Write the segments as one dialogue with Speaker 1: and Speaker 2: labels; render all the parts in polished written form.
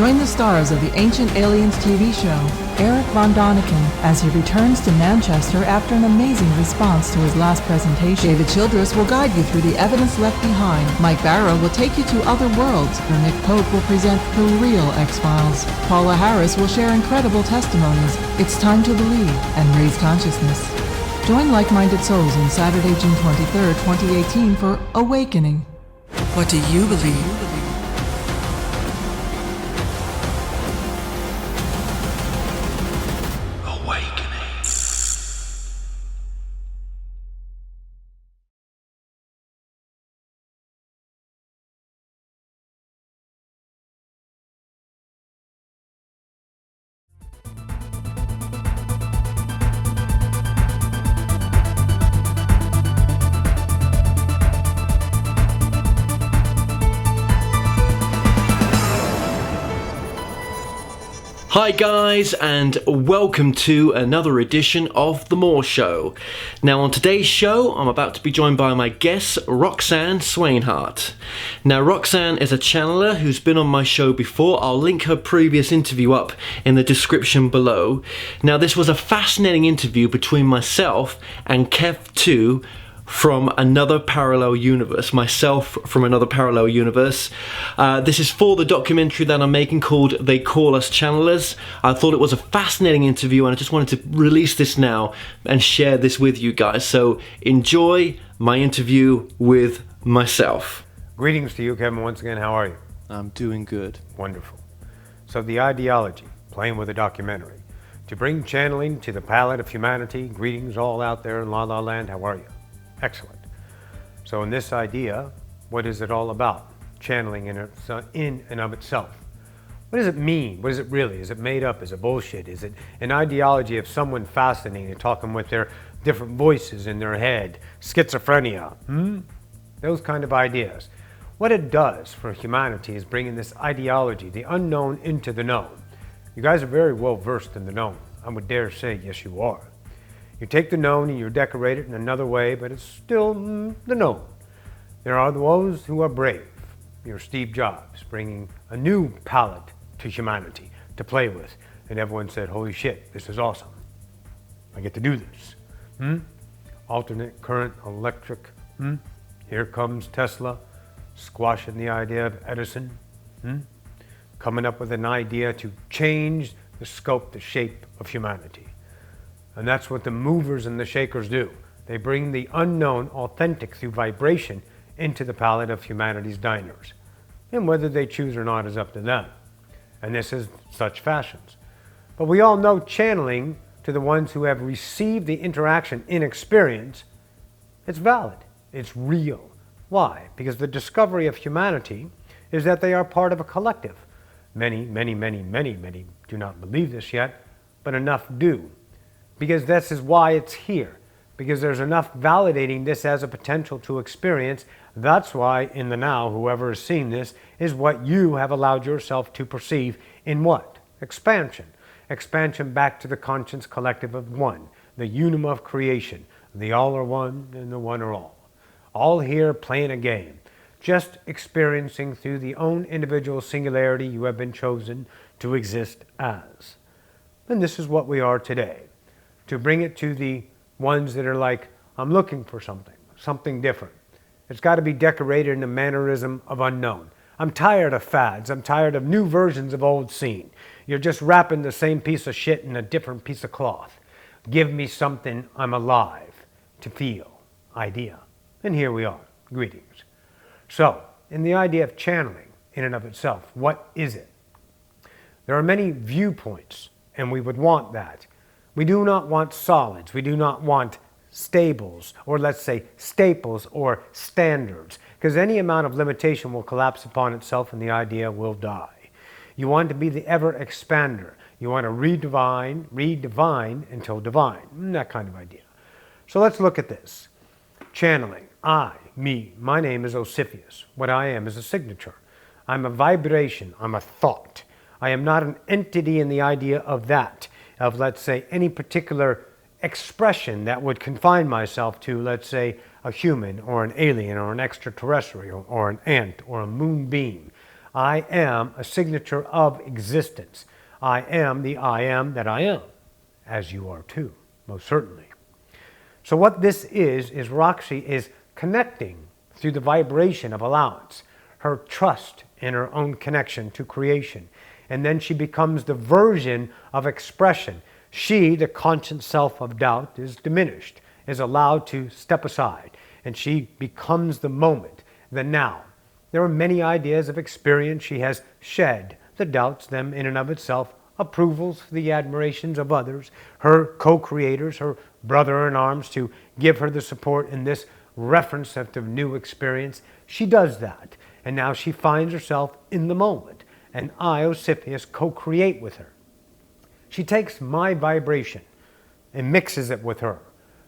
Speaker 1: Join the stars of the Ancient Aliens TV show, Eric Von Doniken, as he returns to Manchester after an amazing response to his last presentation. David Childress will guide you through the evidence left behind. Mike Barrow will take you to other worlds, where Nick Pope will present the real X-Files. Paula Harris will share incredible testimonies. It's time to believe and raise consciousness. Join like-minded souls on Saturday, June 23rd, 2018 for Awakening. What do you believe?
Speaker 2: Hi guys, and welcome to another edition of The More Show. Now on today's show, I'm about to be joined by my guest, Roxanne Swainhart. Now Roxanne is a channeler who's been on my show before. I'll link her previous interview up in the description below. Now this was a fascinating interview between myself and Kev2 from another parallel universe, myself from another parallel universe. This is for the documentary that I'm making called They Call Us Channelers. I thought it was a fascinating interview and I just wanted to release this now and share this with you guys. So enjoy my interview with myself.
Speaker 3: Greetings to you, Kevin, once again. How are you?
Speaker 2: I'm doing good.
Speaker 3: Wonderful. So the ideology, playing with a documentary, to bring channeling to the palette of humanity. Greetings all out there in La La Land. How are you? Excellent. So in this idea, what is it all about? Channeling in and of itself. What does it mean? What is it really? Is it made up? Is it bullshit? Is it an ideology of someone fascinating, talking with their different voices in their head? Schizophrenia? Those kind of ideas. What it does for humanity is bringing this ideology, the unknown, into the known. You guys are very well versed in the known. I would dare say, yes, you are. You take the known and you decorate it in another way, but it's still the known. There are those who are brave. You're Steve Jobs, bringing a new palette to humanity to play with. And everyone said, holy shit, this is awesome. I get to do this. Alternate current, electric. Here comes Tesla, squashing the idea of Edison. Coming up with an idea to change the scope, the shape of humanity. And that's what the movers and the shakers do. They bring the unknown, authentic through vibration into the palette of humanity's diners. And whether they choose or not is up to them. And this is such fashions. But we all know channeling, to the ones who have received the interaction in experience, it's valid, it's real. Why? Because the discovery of humanity is that they are part of a collective. Many do not believe this yet, but enough do. Because this is why it's here. Because there's enough validating this as a potential to experience. That's why in the now, whoever has seen this, is what you have allowed yourself to perceive in what? Expansion. Expansion back to the conscious collective of one. The unum of creation. The all are one and the one are all. All here playing a game. Just experiencing through the own individual singularity you have been chosen to exist as. And this is what we are today. To bring it to the ones that are like, I'm looking for something different. It's got to be decorated in a mannerism of unknown. I'm tired of fads. I'm tired of new versions of old scene. You're just wrapping the same piece of shit in a different piece of cloth. Give me something I'm alive to feel. Idea. And here we are. Greetings. So, in the idea of channeling in and of itself, what is it? There are many viewpoints, and we would want that. We do not want solids. We do not want stables, or let's say staples or standards, because any amount of limitation will collapse upon itself and the idea will die. You want to be the ever expander. You want to redivine until divine. That kind of idea. So let's look at this. Channeling. My name is Osifius. What I am is a signature. I'm a vibration. I'm a thought. I am not an entity in the idea of that. Of, let's say, any particular expression that would confine myself to, let's say, a human or an alien or an extraterrestrial or an ant or a moonbeam. I am a signature of existence. I am the I am that I am, as you are too, most certainly. So what this is Roxy is connecting through the vibration of allowance, her trust in her own connection to creation. And then she becomes the version of expression. She, the conscious self of doubt, is diminished, is allowed to step aside, and she becomes the moment, the now. There are many ideas of experience she has shed, the doubts, them in and of itself, approvals, the admirations of others, her co-creators, her brother-in-arms to give her the support in this reference of the new experience. She does that, and now she finds herself in the moment, and I, Osiphus, co-create with her. She takes my vibration and mixes it with her.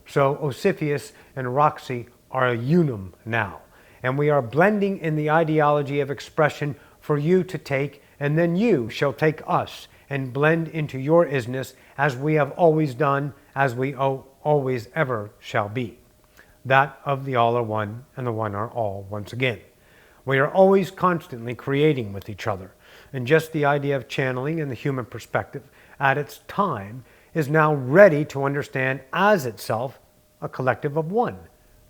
Speaker 3: So Osiphus and Roxy are a unum now, and we are blending in the ideology of expression for you to take, and then you shall take us and blend into your isness as we have always done, as we always ever shall be. That of the all are one, and the one are all once again. We are always constantly creating with each other, and just the idea of channeling in the human perspective at its time is now ready to understand as itself a collective of one,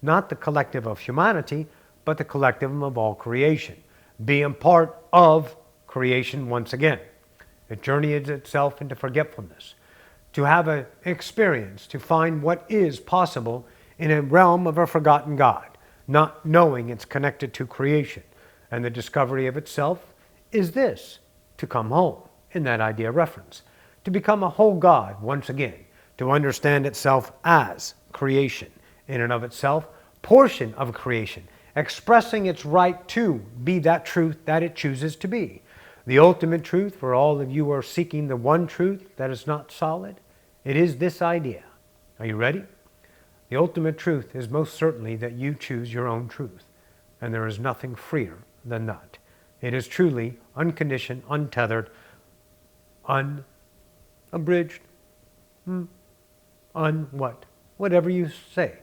Speaker 3: not the collective of humanity, but the collective of all creation, being part of creation once again. It journeys itself into forgetfulness, to have an experience, to find what is possible in a realm of a forgotten God, not knowing it's connected to creation. And the discovery of itself is this, to come home, in that idea reference, to become a whole God once again, to understand itself as creation, in and of itself, portion of creation, expressing its right to be that truth that it chooses to be. The ultimate truth, for all of you who are seeking the one truth that is not solid, it is this idea. Are you ready? The ultimate truth is most certainly that you choose your own truth, and there is nothing freer than that. It is truly unconditioned, untethered, unabridged, what? Whatever you say.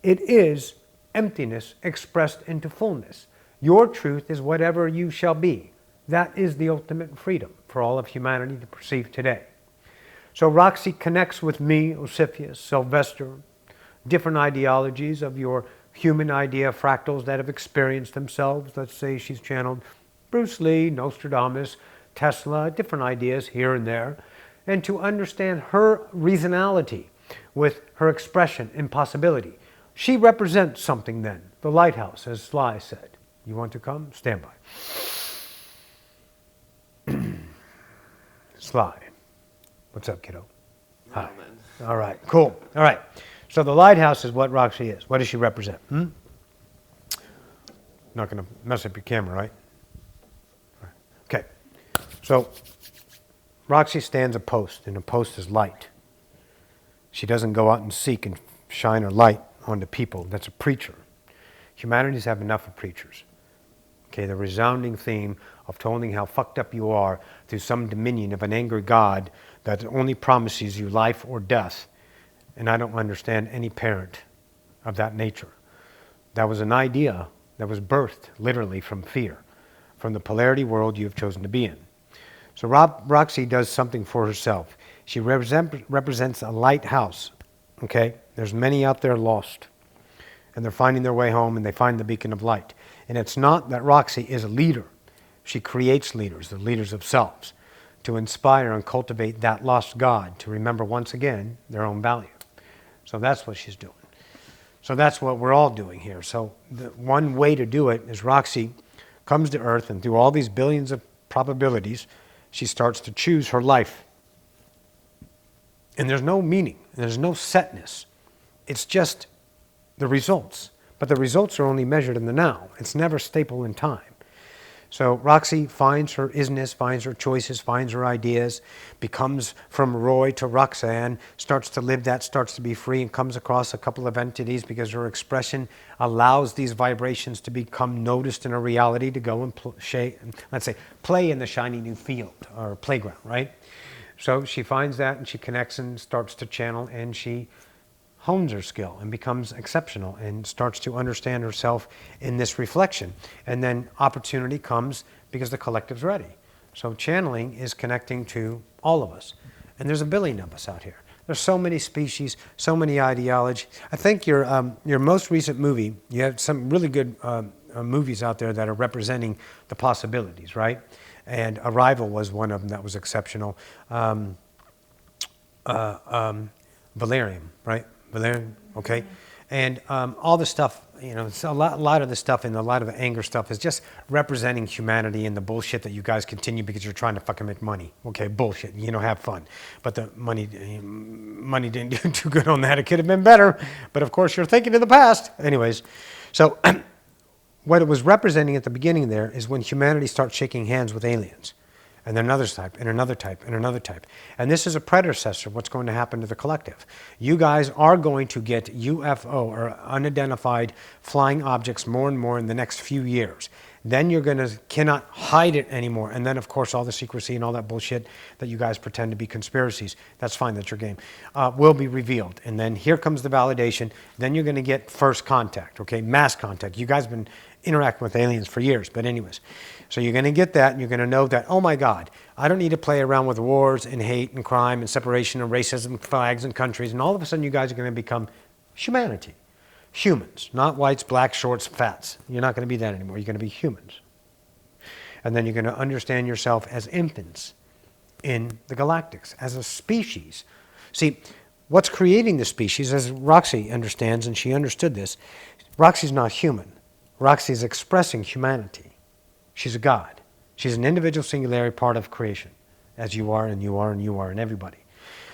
Speaker 3: It is emptiness expressed into fullness. Your truth is whatever you shall be. That is the ultimate freedom for all of humanity to perceive today. So Roxy connects with me, Osiphus, Sylvester, different ideologies of your human idea fractals that have experienced themselves. Let's say she's channeled Bruce Lee, Nostradamus, Tesla, different ideas here and there, and to understand her reasonality with her expression and possibility. She represents something then, the lighthouse, as Sly said. You want to come? Stand by. Sly. What's up, kiddo? Hi. All right, cool. All right. So the lighthouse is what Roxy is. What does she represent? Not going to mess up your camera, right? Okay. So Roxy stands a post, and a post is light. She doesn't go out and seek and shine her light onto people. That's a preacher. Humanities have enough of preachers. Okay, the resounding theme of telling how fucked up you are through some dominion of an angry God that only promises you life or death. And I don't understand any parent of that nature. That was an idea that was birthed literally from fear, from the polarity world you have chosen to be in. So Roxy does something for herself. She represents a lighthouse. Okay, there's many out there lost, and they're finding their way home, and they find the beacon of light. And it's not that Roxy is a leader. She creates leaders, the leaders of selves, to inspire and cultivate that lost God to remember once again their own value. So that's what she's doing. So that's what we're all doing here. So the one way to do it is Roxy comes to Earth, and through all these billions of probabilities, she starts to choose her life. And there's no meaning, there's no setness. It's just the results. But the results are only measured in the now. It's never staple in time. So Roxy finds her isness, finds her choices, finds her ideas, becomes from Roy to Roxanne, starts to live that, starts to be free, and comes across a couple of entities because her expression allows these vibrations to become noticed in a reality, to go and play in the shiny new field or playground, right? So she finds that, and she connects and starts to channel, and she hones her skill and becomes exceptional and starts to understand herself in this reflection. And then opportunity comes because the collective's ready. So channeling is connecting to all of us. And there's a billion of us out here. There's so many species, so many ideology. I think your most recent movie, you have some really good movies out there that are representing the possibilities, right? And Arrival was one of them that was exceptional. Valerian, right? Valerian, okay? And all the stuff, you know, a lot of the stuff and a lot of the anger stuff is just representing humanity and the bullshit that you guys continue because you're trying to fucking make money. Okay, bullshit, you know, have fun. But the money didn't do too good on that. It could have been better, but of course you're thinking of the past. Anyways, so what it was representing at the beginning there is when humanity starts shaking hands with aliens. And then another type, and another type, and another type. And this is a predecessor of what's going to happen to the collective. You guys are going to get UFO, or unidentified flying objects, more and more in the next few years. Then you're cannot hide it anymore. And then, of course, all the secrecy and all that bullshit that you guys pretend to be conspiracies, that's fine, that's your game, will be revealed. And then here comes the validation. Then you're going to get first contact, okay, mass contact. You guys have been interacting with aliens for years, but anyways. So you're going to get that, and you're going to know that, oh my God, I don't need to play around with wars and hate and crime and separation and racism, flags and countries, and all of a sudden you guys are going to become humanity. Humans, not whites, blacks, shorts, fats. You're not going to be that anymore. You're going to be humans. And then you're going to understand yourself as infants in the galactics, as a species. See, what's creating the species, as Roxy understands, and she understood this, Roxy's not human. Roxy's expressing humanity. She's a God. She's an individual singularity part of creation, as you are and you are and you are and everybody.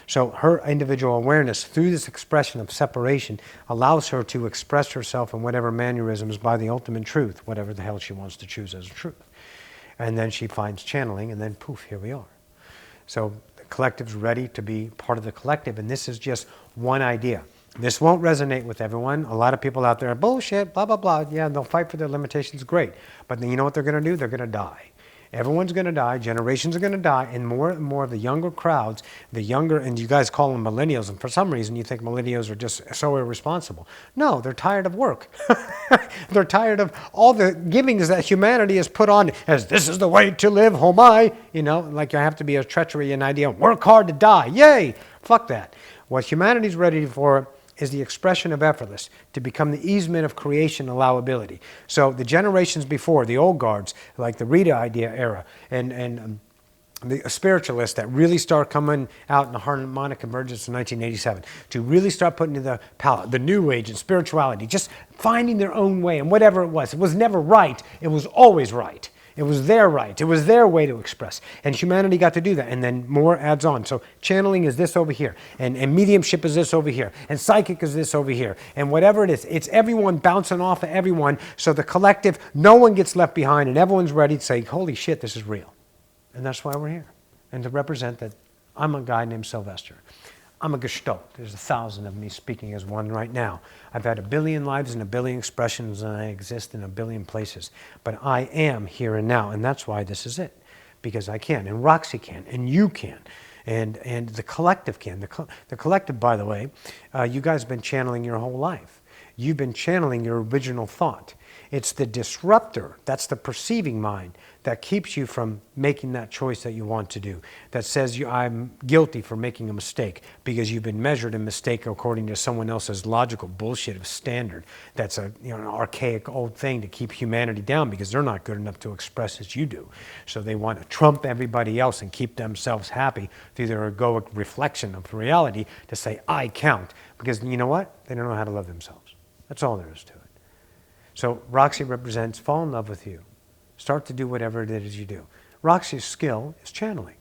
Speaker 3: So her individual awareness through this expression of separation allows her to express herself in whatever mannerisms by the ultimate truth, whatever the hell she wants to choose as a truth. And then she finds channeling, and then poof, here we are. So the collective's ready to be part of the collective, and this is just one idea. This won't resonate with everyone. A lot of people out there are bullshit, blah, blah, blah. Yeah, they'll fight for their limitations, great. But then you know what they're going to do? They're going to die. Everyone's going to die. Generations are going to die. And more of the younger crowds, the younger, and you guys call them millennials, and for some reason you think millennials are just so irresponsible. No, they're tired of work. They're tired of all the givings that humanity has put on as this is the way to live, oh my. You know, like you have to be a treachery and idea, work hard to die. Yay! Fuck that. What humanity's ready for is the expression of effortless, to become the easement of creation allowability. So the generations before, the old guards, like the Rita idea era, and the spiritualists that really start coming out in the harmonic emergence in 1987, to really start putting in the palette, the new age and spirituality, just finding their own way, and whatever it was never right, it was always right. It was their right. It was their way to express. And humanity got to do that. And then more adds on. So channeling is this over here. And mediumship is this over here. And psychic is this over here. And whatever it is, it's everyone bouncing off of everyone. So the collective, no one gets left behind. And everyone's ready to say, holy shit, this is real. And that's why we're here. And to represent that I'm a guy named Sylvester. I'm a Gestalt. There's 1,000 of me speaking as one right now. I've had 1 billion lives and 1 billion expressions, and I exist in 1 billion places. But I am here and now, and that's why this is it. Because I can, and Roxy can, and you can, and the collective can. The collective, by the way, you guys have been channeling your whole life. You've been channeling your original thought. It's the disruptor, that's the perceiving mind, that keeps you from making that choice that you want to do. That says I'm guilty for making a mistake because you've been measured in mistake according to someone else's logical bullshit of standard. That's an archaic old thing to keep humanity down because they're not good enough to express as you do. So they want to trump everybody else and keep themselves happy through their egoic reflection of reality to say, I count. Because you know what? They don't know how to love themselves. That's all there is to it. So Roxy represents fall in love with you. Start to do whatever it is you do. Roxy's skill is channeling.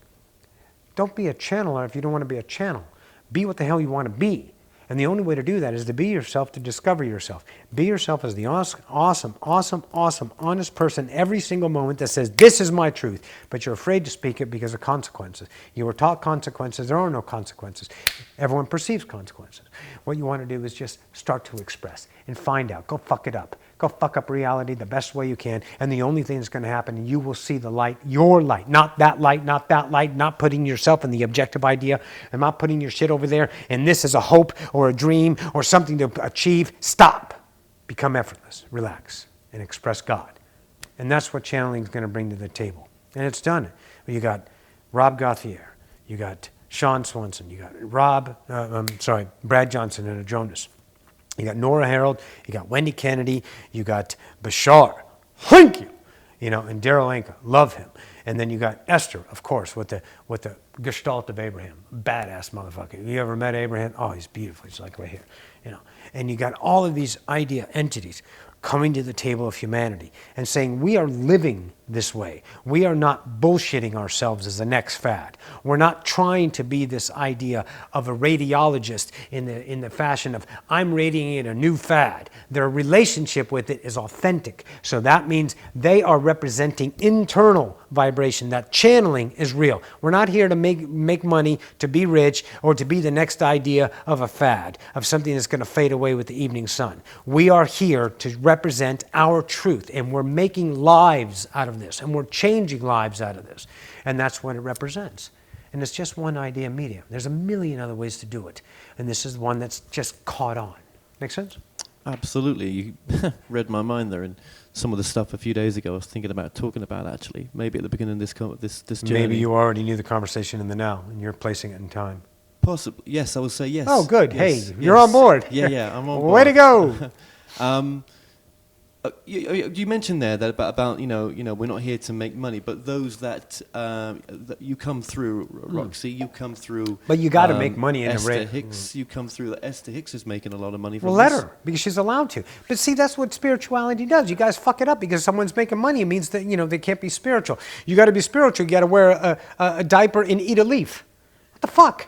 Speaker 3: Don't be a channeler if you don't want to be a channel. Be what the hell you want to be. And the only way to do that is to be yourself, to discover yourself. Be yourself as the awesome, honest person every single moment that says, this is my truth. But you're afraid to speak it because of consequences. You were taught consequences. There are no consequences. Everyone perceives consequences. What you want to do is just start to express and find out. Go fuck it up. Go fuck up reality the best way you can. And the only thing that's going to happen, you will see the light, your light, not that light, not that light, not putting yourself in the objective idea, and not putting your shit over there. And this is a hope or a dream or something to achieve. Stop. Become effortless. Relax. And express God. And that's what channeling is going to bring to the table. And it's done. You got Rob Gauthier. You got Sean Swanson. You got Brad Johnson and a Jonas. You got Nora Harold, you got Wendy Kennedy, you got Bashar, thank you, and Daryl Anka, love him. And then you got Esther, of course, with the Gestalt of Abraham, badass motherfucker. You ever met Abraham? Oh, he's beautiful. He's like right here, And you got all of these idea entities coming to the table of humanity and saying, we are living this way. We are not bullshitting ourselves as the next fad. We're not trying to be this idea of a radiologist in the fashion of, I'm radiating a new fad. Their relationship with it is authentic. So that means they are representing internal vibration. That channeling is real. We're not here to make money, to be rich, or to be the next idea of a fad, of something that's going to fade away with the evening sun. We are here to represent our truth, and we're making lives out of this, and we're changing lives out of this. And that's what it represents. And it's just one idea medium. There's a million other ways to do it. And this is one that's just caught on. Make sense?
Speaker 2: Absolutely. You read my mind there, and some of the stuff a few days ago I was thinking about talking about, actually. Maybe at the beginning of this journey.
Speaker 3: Maybe you already knew the conversation in the now, and you're placing it in time.
Speaker 2: Possibly. Yes, I would say yes.
Speaker 3: Oh, good.
Speaker 2: Yes,
Speaker 3: hey, you're on board.
Speaker 2: Yeah, I'm on board.
Speaker 3: Way to go.
Speaker 2: You mentioned there that about we're not here to make money, but those that you come through, Roxy, you come through.
Speaker 3: But you got to make money in
Speaker 2: Esther
Speaker 3: a
Speaker 2: Hicks, you come through. Esther Hicks is making a lot of money from
Speaker 3: Well, let
Speaker 2: this.
Speaker 3: her, because she's allowed to. But see, that's what spirituality does. You guys fuck it up because someone's making money. It means that they can't be spiritual. You got to be spiritual. You got to wear a diaper and eat a leaf. What the fuck?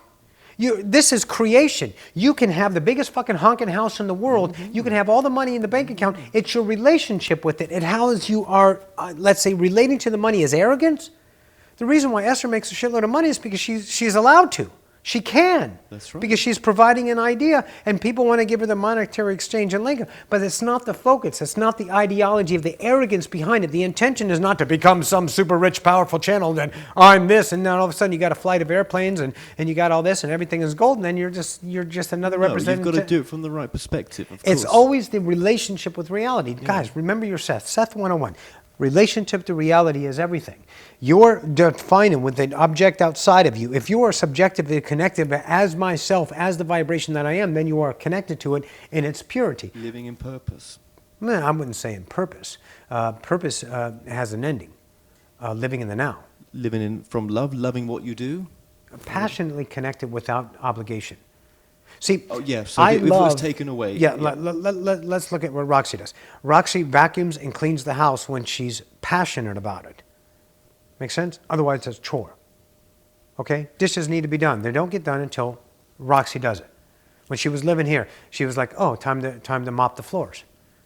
Speaker 3: This is creation. You can have the biggest fucking honking house in the world. Mm-hmm. You can have all the money in the bank account. It's your relationship with it and how you are, let's say, relating to the money is arrogance. The reason why Esther makes a shitload of money is because she's allowed to. She can.
Speaker 2: That's right.
Speaker 3: Because she's providing an idea and people want to give her the monetary exchange and link. But it's not the focus. It's not the ideology of the arrogance behind it. The intention is not to become some super rich, powerful channel that I'm this, and then all of a sudden you got a flight of airplanes and you got all this and everything is gold, and then you're just another representative.
Speaker 2: You've got to do it from the right perspective, of course.
Speaker 3: It's always the relationship with reality. Yeah. Guys, remember your Seth. Seth 101. Relationship to reality is everything. You're defining with an object outside of you. If you are subjectively connected as myself, as the vibration that I am, then you are connected to it in its purity.
Speaker 2: Living in purpose.
Speaker 3: No, I wouldn't say in purpose. Purpose has an ending. Living in the now.
Speaker 2: Living from love, loving what you do.
Speaker 3: Passionately connected without obligation. See,
Speaker 2: so if it was taken away.
Speaker 3: Yeah, let's look at what Roxy does. Roxy vacuums and cleans the house when she's passionate about it. Make sense? Otherwise, it's a chore. Okay? Dishes need to be done. They don't get done until Roxy does it. When she was living here, she was like, oh, time to mop the floors.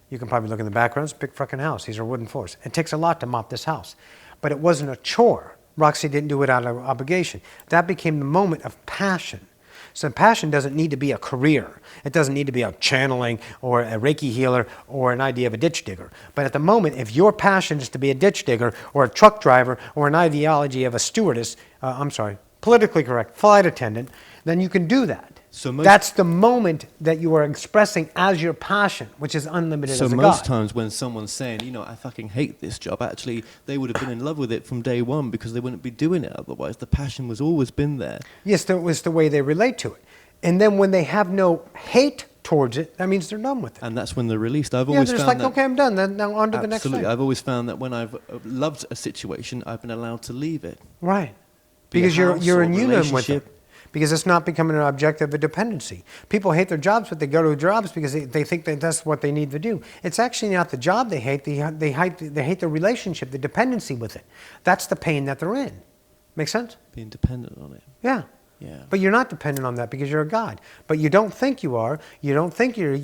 Speaker 3: You can probably look in the background. It's a big fucking house. These are wooden floors. It takes a lot to mop this house. But it wasn't a chore. Roxy didn't do it out of obligation. That became the moment of passion. So passion doesn't need to be a career. It doesn't need to be a channeling or a Reiki healer or an idea of a ditch digger. But at the moment, if your passion is to be a ditch digger or a truck driver or an ideology of a stewardess, politically correct, flight attendant, then you can do that. So that's the moment that you are expressing as your passion, which is unlimited as a God.
Speaker 2: So most times when someone's saying, I fucking hate this job, actually, they would have been in love with it from day one because they wouldn't be doing it otherwise. The passion was always been there.
Speaker 3: Yes, that was the way they relate to it. And then when they have no hate towards it, that means they're done with it.
Speaker 2: And that's when they're released. I've always found that,
Speaker 3: okay, I'm done. Then now on to the next thing.
Speaker 2: Absolutely. I've always found that when I've loved a situation, I've been allowed to leave it.
Speaker 3: Right. Because you're in union with it. Because it's not becoming an objective of dependency. People hate their jobs, but they go to jobs because they think that that's what they need to do. It's actually not the job they hate. They hate the relationship, the dependency with it. That's the pain that they're in. Make sense?
Speaker 2: Being dependent on it.
Speaker 3: Yeah.
Speaker 2: Yeah.
Speaker 3: But you're not dependent on that because you're a God. But you don't think you are. You think you're,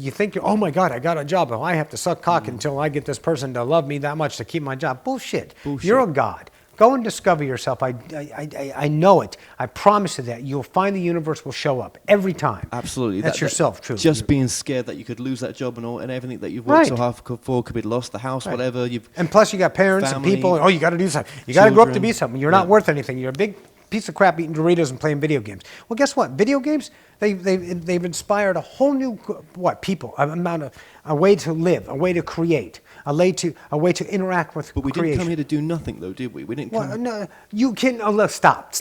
Speaker 3: oh my God, I got a job. Oh, I have to suck cock until I get this person to love me that much to keep my job. Bullshit. You're a God. Go and discover yourself. I know it. I promise you that. You'll find the universe will show up every time.
Speaker 4: Absolutely.
Speaker 3: That's yourself, truly.
Speaker 4: Just being scared that you could lose that job and everything that you've worked so hard for could be lost, the house, whatever.
Speaker 3: And plus you got parents
Speaker 4: family,
Speaker 3: and people. Oh, you got to do something. You got to grow up to be
Speaker 4: children.
Speaker 3: something. You're not worth anything. You're a big piece of crap eating Doritos and playing video games. Well, guess what? Video games, they've inspired a whole new, people, a way to live, a way to create, a way to interact with
Speaker 4: But we
Speaker 3: creation.
Speaker 4: didn't come here to do nothing, though, did we? We didn't come.
Speaker 3: Well, no, you can. Oh, look, stop.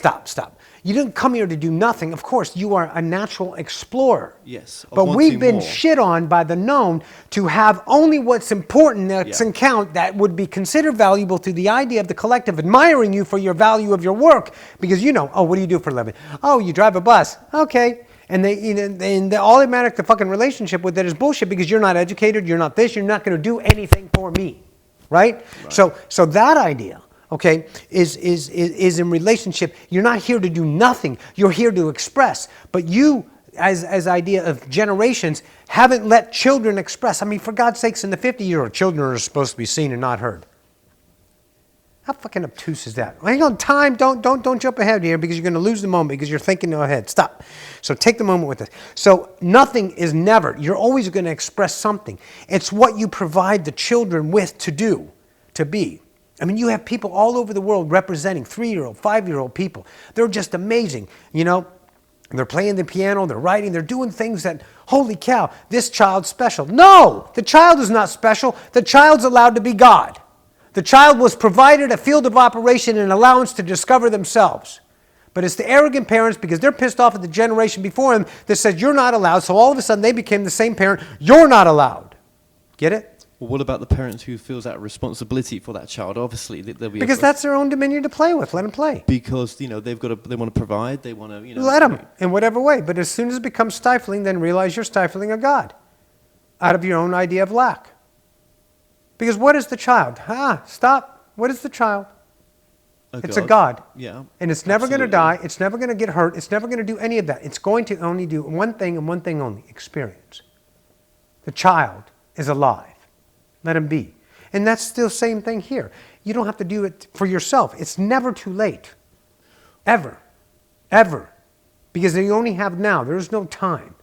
Speaker 3: You didn't come here to do nothing. Of course, you are a natural explorer.
Speaker 4: Yes, of
Speaker 3: But we've
Speaker 4: wanting
Speaker 3: been
Speaker 4: more.
Speaker 3: shit on by the known to have only what's important that's in count that would be considered valuable to the idea of the collective admiring you for your value of your work. Because oh, what do you do for a living? Oh, you drive a bus. Okay. And the automatic the fucking relationship with it is bullshit because you're not educated, you're not this, you're not going to do anything for me, right? So that idea, okay, is in relationship. You're not here to do nothing. You're here to express. But you, as idea of generations, haven't let children express. I mean, for God's sakes, in the 50-year-old, children are supposed to be seen and not heard. How fucking obtuse is that? Hang on, time. Don't jump ahead here because you're going to lose the moment because you're thinking ahead. Stop. So take the moment with this. So nothing is never. You're always going to express something. It's what you provide the children with to do, to be. I mean, you have people all over the world representing 3-year-old, 5-year-old people. They're just amazing. They're playing the piano, they're writing, they're doing things that, holy cow, this child's special. No, the child is not special. The child's allowed to be God. The child was provided a field of operation and allowance to discover themselves. But it's the arrogant parents, because they're pissed off at the generation before them, that said you're not allowed, so all of a sudden they became the same parent. You're not allowed. Get it?
Speaker 4: Well, what about the parent who feels that responsibility for that child? Obviously, there'll be
Speaker 3: Because that's their own dominion to play with. Let them play.
Speaker 4: Because they want to provide, they want to
Speaker 3: Let them in whatever way. But as soon as it becomes stifling, then realize you're stifling a God out of your own idea of lack. Because what is the child? Stop. What is the child? It's a God.
Speaker 4: Yeah.
Speaker 3: And it's never going to
Speaker 4: absolutely.
Speaker 3: die. It's never going to get hurt. It's never going to do any of that. It's going to only do one thing and one thing only: experience. The child is alive. Let him be. And that's still the same thing here. You don't have to do it for yourself. It's never too late. Ever. Ever. Because you only have now. There is no time.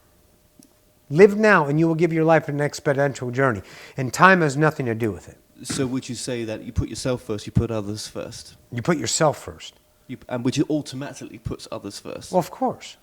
Speaker 3: Live now and you will give your life an exponential journey. And time has nothing to do with it.
Speaker 4: So would you say that you put yourself first, you put others first?
Speaker 3: You put yourself first.
Speaker 4: And which automatically puts others first?
Speaker 3: Well, of course.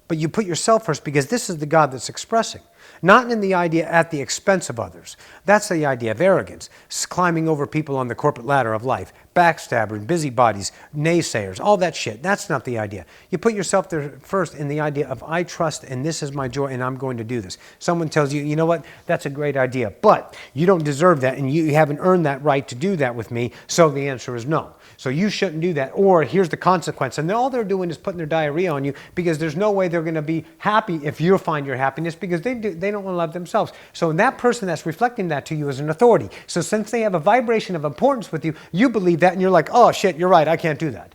Speaker 3: But you put yourself first because this is the God that's expressing. Not in the idea at the expense of others. That's the idea of arrogance. Climbing over people on the corporate ladder of life. Backstabbers, busybodies, naysayers, all that shit. That's not the idea. You put yourself there first in the idea of I trust and this is my joy and I'm going to do this. Someone tells you, you know what, that's a great idea, but you don't deserve that and you haven't earned that right to do that with me, so the answer is no. So you shouldn't do that, or here's the consequence. And all they're doing is putting their diarrhea on you because there's no way they're going to be happy if you find your happiness because they don't want to love themselves. So that person that's reflecting that to you is an authority. So since they have a vibration of importance with you, you believe that and you're like, oh shit, you're right, I can't do that.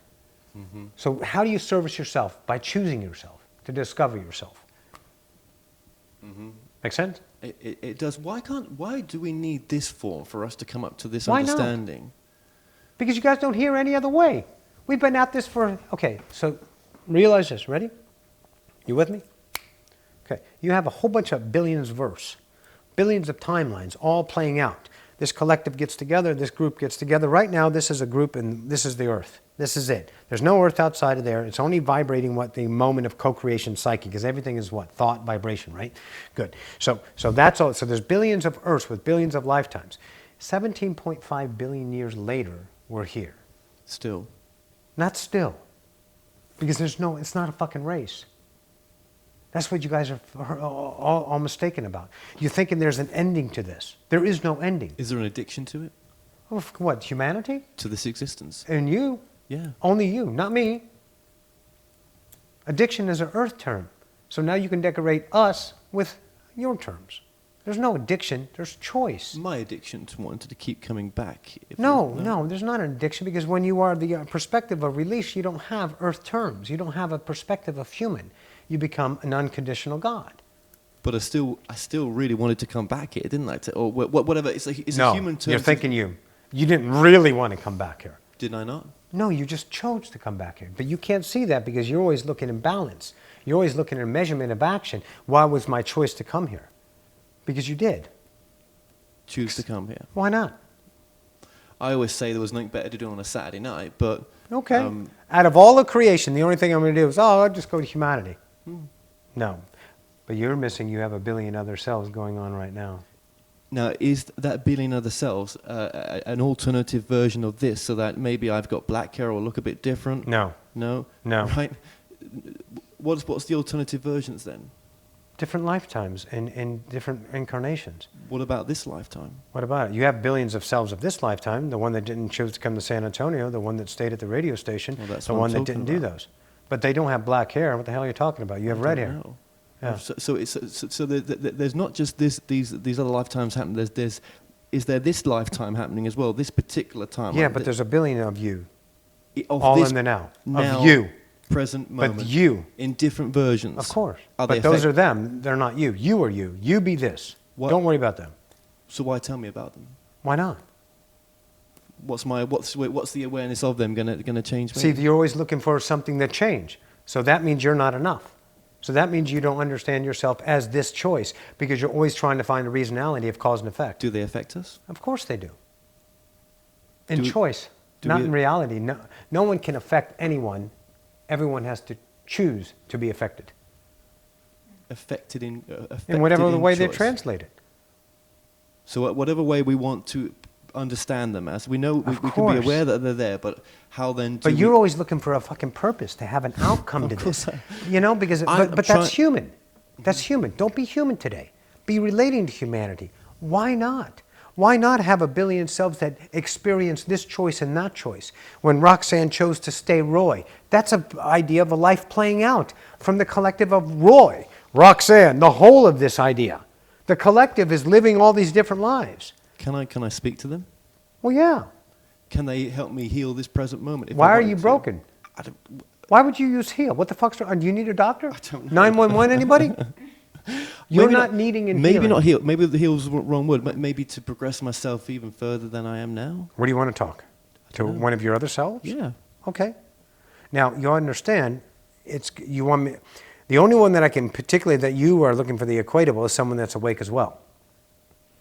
Speaker 3: Mm-hmm. So how do you service yourself? By choosing yourself, to discover yourself. Mm-hmm. Make sense?
Speaker 4: It does. Why do we need this form for us to come up to this
Speaker 3: Why not?
Speaker 4: understanding?
Speaker 3: Because you guys don't hear any other way. We've been at this for, okay, so realize this, ready? You with me? Okay, you have a whole bunch of billions of Earths, billions of timelines all playing out. This collective gets together, this group gets together. Right now, this is a group and this is the Earth. This is it. There's no Earth outside of there. It's only vibrating what the moment of co-creation psyche, because everything is what? Thought, vibration, right? Good. So that's all. So there's billions of Earths with billions of lifetimes. 17.5 billion years later, we're here.
Speaker 4: Still.
Speaker 3: Not still. Because it's not a fucking race. That's what you guys are all mistaken about. You're thinking there's an ending to this. There is no ending.
Speaker 4: Is there an addiction to it?
Speaker 3: Well, what, humanity?
Speaker 4: To this existence?
Speaker 3: And you.
Speaker 4: Yeah.
Speaker 3: Only you, not me. Addiction is an earth term. So now you can decorate us with your terms. There's no addiction, there's choice.
Speaker 4: My addiction to wanting to keep coming back.
Speaker 3: No, there's not an addiction because when you are the perspective of release, you don't have earth terms. You don't have a perspective of human. You become an unconditional God.
Speaker 4: But I still really wanted to come back here, didn't I? Or whatever. It's a human term.
Speaker 3: You're thinking you. You didn't really want to come back here.
Speaker 4: Did I not?
Speaker 3: No, you just chose to come back here. But you can't see that because you're always looking in balance. You're always looking at a measurement of action. Why was my choice to come here? Because you did.
Speaker 4: Choose to come here.
Speaker 3: Why not?
Speaker 4: I always say there was nothing better to do on a Saturday night, but...
Speaker 3: Okay. Out of all of creation, the only thing I'm going to do is, I'll just go to humanity. No. But you're missing, you have a billion other cells going on right now.
Speaker 4: Now, is that billion other cells an alternative version of this, so that maybe I've got black hair or look a bit different?
Speaker 3: No.
Speaker 4: No?
Speaker 3: No.
Speaker 4: Right? What's the alternative versions then?
Speaker 3: Different lifetimes in different incarnations.
Speaker 4: What about this lifetime?
Speaker 3: What about it? You have billions of cells of this lifetime, the one that didn't choose to come to San Antonio, the one that stayed at the radio station, the one that didn't do those. But they don't have black hair. What the hell are you talking about? You have red hair. Yeah.
Speaker 4: So there's not just these other lifetimes happening. Is there this lifetime happening as well? This particular time?
Speaker 3: Yeah, but there's a billion of you.
Speaker 4: Of
Speaker 3: all
Speaker 4: this
Speaker 3: in the now.
Speaker 4: Now
Speaker 3: of you.
Speaker 4: Present moment.
Speaker 3: But you.
Speaker 4: In different versions.
Speaker 3: Of course.
Speaker 4: Are
Speaker 3: but those are them. They're not you. You are you. You be this.
Speaker 4: What?
Speaker 3: Don't worry about them.
Speaker 4: So why tell me about them?
Speaker 3: Why not?
Speaker 4: What's the awareness of them gonna change me?
Speaker 3: See, you're always looking for something that change. So that means you're not enough. So that means you don't understand yourself as this choice because you're always trying to find a reasonality of cause and effect.
Speaker 4: Do they affect us?
Speaker 3: Of course they do. In choice, not in reality. No one can affect anyone. Everyone has to choose to be affected.
Speaker 4: Affected in
Speaker 3: whatever the way
Speaker 4: choice.
Speaker 3: they translate it.
Speaker 4: So whatever way we want to understand them as, we know we can be aware that they're there, but how then?
Speaker 3: But you're always looking for a fucking purpose to have an outcome to this. You know, because but that's human. That's human. Don't be human today. Be relating to humanity. Why not? Why not have a billion selves that experience this choice and that choice? When Roxanne chose to stay Roy, that's an idea of a life playing out from the collective of Roy, Roxanne, the whole of this idea. The collective is living all these different lives.
Speaker 4: Can I speak to them?
Speaker 3: Well, yeah.
Speaker 4: Can they help me heal this present moment?
Speaker 3: Why are you broken? Why would you use heal? What the fuck's wrong? Do you need a doctor?
Speaker 4: I don't know.
Speaker 3: 911, anybody? You're not needing in
Speaker 4: maybe
Speaker 3: healing.
Speaker 4: Not heal. Maybe the heal's the wrong word. But maybe to progress myself even further than I am now.
Speaker 3: Where do you want to talk? To one of your other selves?
Speaker 4: Yeah.
Speaker 3: Okay. Now you understand. You want me. The only one that I can particularly that you are looking for the equatable is someone that's awake as well.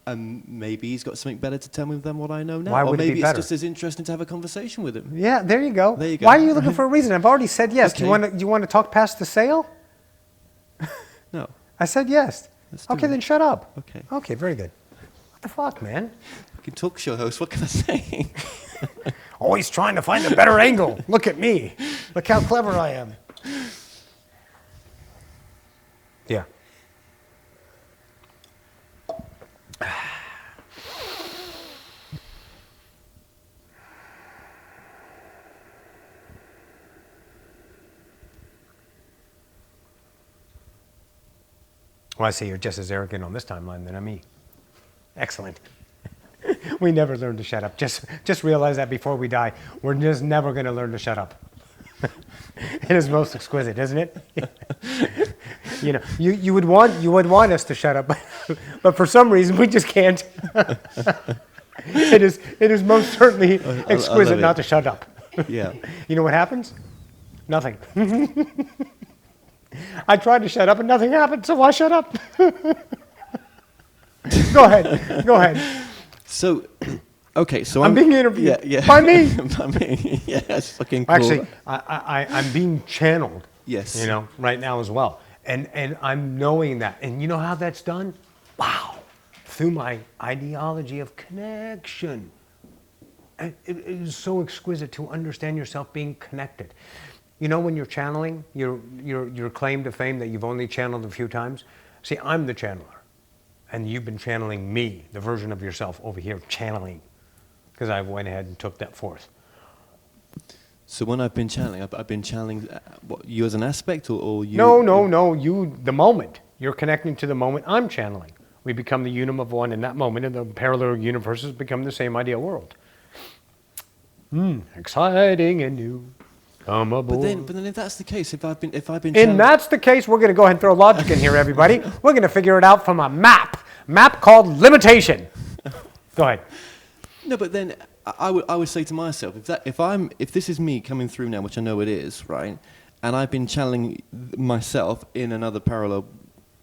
Speaker 4: Maybe he's got something better to tell me than what I know now.
Speaker 3: Why would
Speaker 4: or maybe
Speaker 3: it be better?
Speaker 4: it's just as interesting to have a conversation with him.
Speaker 3: Yeah, there you go.
Speaker 4: There you go.
Speaker 3: Why are you looking for a reason? I've already said yes.
Speaker 4: Okay.
Speaker 3: Do you want to talk past the sale?
Speaker 4: No.
Speaker 3: I said yes. Okay, then shut up.
Speaker 4: Okay.
Speaker 3: Okay, very good. What the fuck, man?
Speaker 4: Fucking talk show host. What can I say?
Speaker 3: Always trying to find a better angle. Look at me. Look how clever I am. Yeah. Well, I see you're just as arrogant on this timeline than me. Excellent. We never learn to shut up. Just realize that before we die, we're just never going to learn to shut up. It is most exquisite, isn't it? You know, you would want us to shut up, but for some reason we just can't. It is most certainly exquisite not to shut up.
Speaker 4: Yeah.
Speaker 3: You know what happens? Nothing. I tried to shut up and nothing happened, so why shut up? Go ahead.
Speaker 4: So, okay, so
Speaker 3: I'm being interviewed.
Speaker 4: Yeah.
Speaker 3: By me.
Speaker 4: By me. Yeah, that's fucking cool.
Speaker 3: Actually, I'm being channeled.
Speaker 4: Yes.
Speaker 3: You know, right now as well. And I'm knowing that. And you know how that's done? Wow. Through my ideology of connection. It is so exquisite to understand yourself being connected. You know when you're channeling, your claim to fame that you've only channeled a few times? See, I'm the channeler. And you've been channeling me, the version of yourself over here, channeling. Because I went ahead and took that forth.
Speaker 4: So when I've been channeling, I've been channeling what, you as an aspect or you?
Speaker 3: No, you, the moment. You're connecting to the moment I'm channeling. We become the unum of one in that moment, and the parallel universes become the same ideal world. Exciting and new. Come aboard.
Speaker 4: But then if that's the case, if I've been
Speaker 3: and that's the case, we're going to go ahead and throw logic in here, everybody. We're going to figure it out from a map called limitation. Go ahead.
Speaker 4: No, but then I would say to myself, if this is me coming through now, which I know it is, right, and I've been channeling myself in another parallel,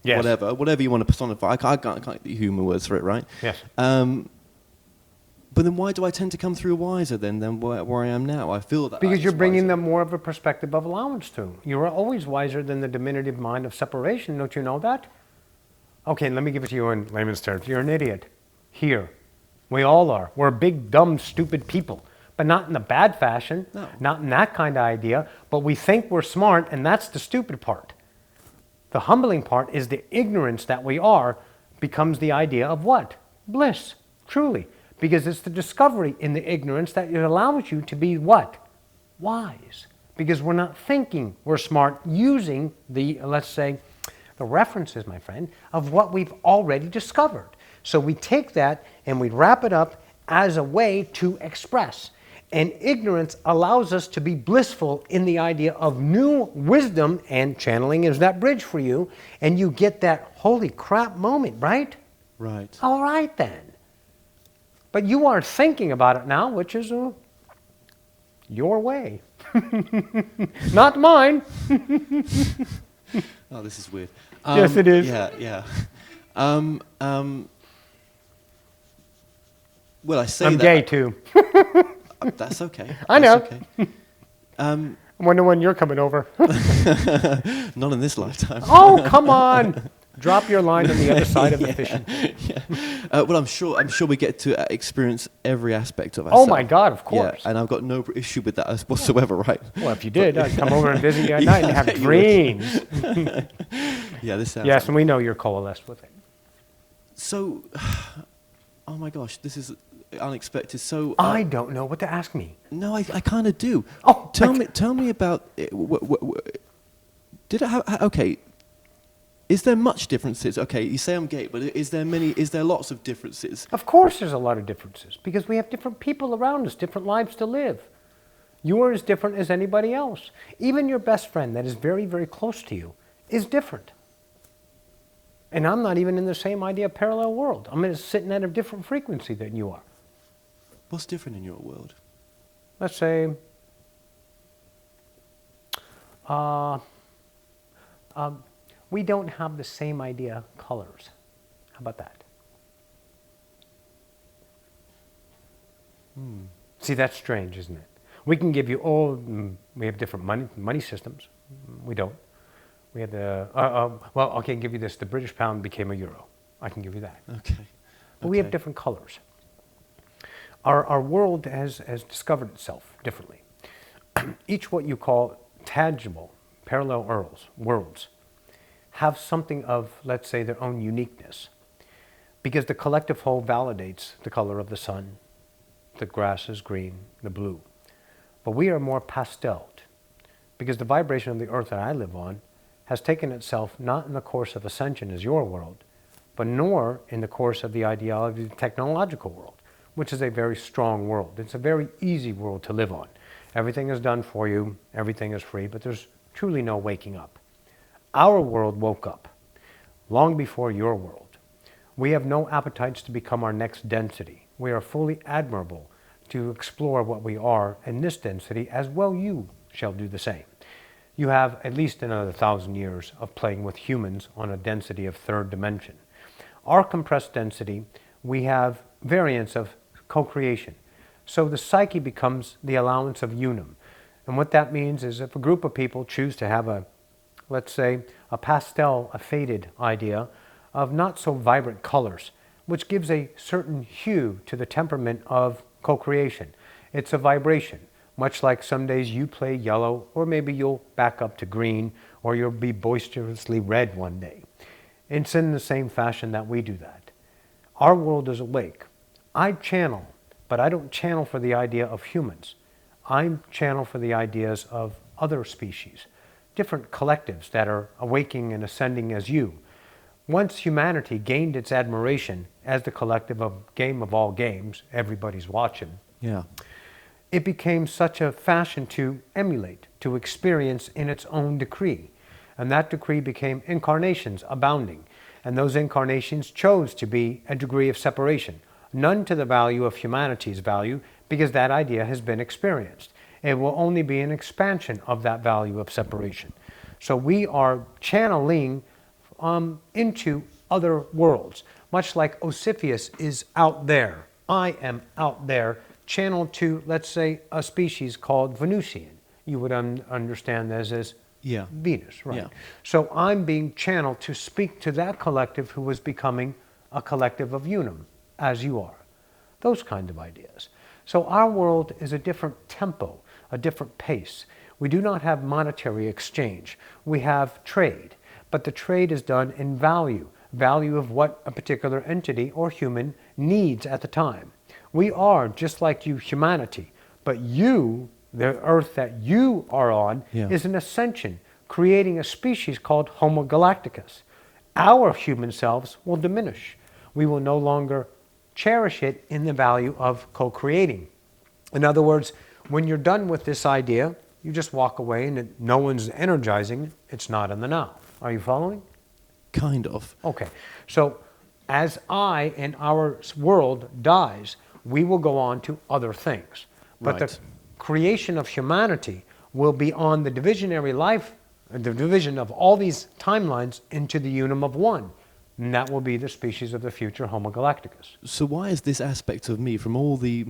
Speaker 3: Yes.
Speaker 4: whatever you want to personify. I can't human words for it, right?
Speaker 3: Yes.
Speaker 4: But then why do I tend to come through wiser than where I am now? I feel that
Speaker 3: Because
Speaker 4: I
Speaker 3: you're
Speaker 4: was
Speaker 3: bringing
Speaker 4: wiser.
Speaker 3: them more of a perspective of allowance to. You're always wiser than the diminutive mind of separation. Don't you know that? Okay, let me give it to you in layman's terms. You're an idiot. Here. We all are. We're big, dumb, stupid people. But not in a bad fashion.
Speaker 4: No.
Speaker 3: Not in that kind of idea. But we think we're smart, and that's the stupid part. The humbling part is the ignorance that we are becomes the idea of what? Bliss. Truly. Because it's the discovery in the ignorance that it allows you to be what? Wise. Because we're not thinking we're smart using the, let's say, the references, my friend, of what we've already discovered. So we take that and we wrap it up as a way to express. And ignorance allows us to be blissful in the idea of new wisdom, and channeling is that bridge for you, and you get that holy crap moment, right?
Speaker 4: Right.
Speaker 3: All right then. But you aren't thinking about it now, which is your way. Not mine.
Speaker 4: Oh, this is weird.
Speaker 3: Yes, it is.
Speaker 4: Yeah. Well, I say
Speaker 3: I'm
Speaker 4: that.
Speaker 3: gay too.
Speaker 4: That's okay.
Speaker 3: I know.
Speaker 4: That's okay.
Speaker 3: I wonder when you're coming over.
Speaker 4: Not in this lifetime.
Speaker 3: Oh, come on. Drop your line on the other side of the fishing.
Speaker 4: Well, I'm sure we get to experience every aspect of
Speaker 3: Oh
Speaker 4: ourselves.
Speaker 3: my God, of course.
Speaker 4: Yeah, and I've got no issue with that whatsoever, right?
Speaker 3: Well, if you did, I'd come over and visit you at night and have
Speaker 4: you would.
Speaker 3: dreams.
Speaker 4: Yeah, this sounds.
Speaker 3: Yes, and we know you're coalesced with it.
Speaker 4: So, oh my gosh, this is unexpected. So
Speaker 3: I don't know what to ask me.
Speaker 4: no, I kind of do.
Speaker 3: Oh,
Speaker 4: tell me about. Did it have? Okay. Is there much differences? Okay, you say I'm gay, but is there lots of differences?
Speaker 3: Of course there's a lot of differences because we have different people around us, different lives to live. You are as different as anybody else. Even your best friend that is very, very close to you is different. And I'm not even in the same idea parallel world. I'm sitting at a different frequency than you are.
Speaker 4: What's different in your world?
Speaker 3: Let's say, we don't have the same idea colors. How about that? See, that's strange, isn't it? We can give you we have different money systems. We don't. We had well, I can give you this. The British pound became a euro. I can give you that.
Speaker 4: Okay.
Speaker 3: But we have different colors. Our world has discovered itself differently. Each what you call tangible parallel worlds have something of, let's say, their own uniqueness. Because the collective whole validates the color of the sun, the grass is green, the blue. But we are more pasteled. Because the vibration of the earth that I live on has taken itself not in the course of ascension as your world, but nor in the course of the ideology of the technological world, which is a very strong world. It's a very easy world to live on. Everything is done for you, everything is free, but there's truly no waking up. Our world woke up long before your world. We have no appetites to become our next density. We are fully admirable to explore what we are in this density, as well you shall do the same. You have at least another 1,000 years of playing with humans on a density of third dimension. Our compressed density, we have variants of co-creation. So the psyche becomes the allowance of unum. And what that means is if a group of people choose to have let's say, a pastel, a faded idea of not so vibrant colors, which gives a certain hue to the temperament of co-creation. It's a vibration, much like some days you play yellow, or maybe you'll back up to green, or you'll be boisterously red one day. It's in the same fashion that we do that. Our world is awake. I channel, but I don't channel for the idea of humans. I channel for the ideas of other species, different collectives that are awaking and ascending as you. Once humanity gained its admiration as the collective of game of all games, everybody's watching,
Speaker 4: Yeah.
Speaker 3: it became such a fashion to emulate, to experience in its own decree. And that decree became incarnations abounding. And those incarnations chose to be a degree of separation, none to the value of humanity's value, because that idea has been experienced. It will only be an expansion of that value of separation. So we are channeling into other worlds, much like Osiphus is out there. I am out there, channeled to, let's say, a species called Venusian. You would understand this as
Speaker 4: Yeah.
Speaker 3: Venus, right?
Speaker 4: Yeah.
Speaker 3: So I'm being channeled to speak to that collective who is becoming a collective of unum, as you are. Those kind of ideas. So our world is a different tempo, a different pace. We do not have monetary exchange. We have trade, but the trade is done in value of what a particular entity or human needs at the time. We are just like you, humanity, but you, the earth that you are on,
Speaker 4: Yeah.
Speaker 3: is an ascension, creating a species called Homo galacticus. Our human selves will diminish. We will no longer cherish it in the value of co-creating. In other words, when you're done with this idea, you just walk away and no one's energizing. It's not in the now. Are you following?
Speaker 4: Kind of.
Speaker 3: Okay. So as I and our world dies, we will go on to other things. But the
Speaker 4: Right.
Speaker 3: creation of humanity will be on the divisionary life, the division of all these timelines into the unum of one. And that will be the species of the future Homo galacticus.
Speaker 4: So why is this aspect of me from all the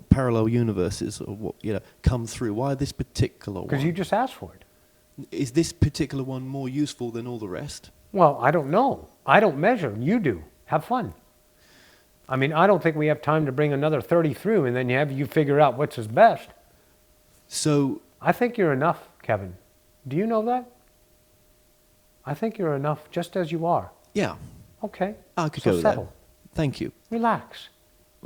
Speaker 4: parallel universes, or what, come through? Why this particular one?
Speaker 3: Because you just asked for it.
Speaker 4: Is this particular one more useful than all the rest?
Speaker 3: Well, I don't know. I don't measure. You do. Have fun. I mean, I don't think we have time to bring another 30 through and then you figure out what's his best.
Speaker 4: So
Speaker 3: I think you're enough, Kevin. Do you know that? I think you're enough just as you are.
Speaker 4: yeah,
Speaker 3: Okay.
Speaker 4: I could
Speaker 3: So
Speaker 4: go
Speaker 3: settle.
Speaker 4: there. Thank you.
Speaker 3: Relax.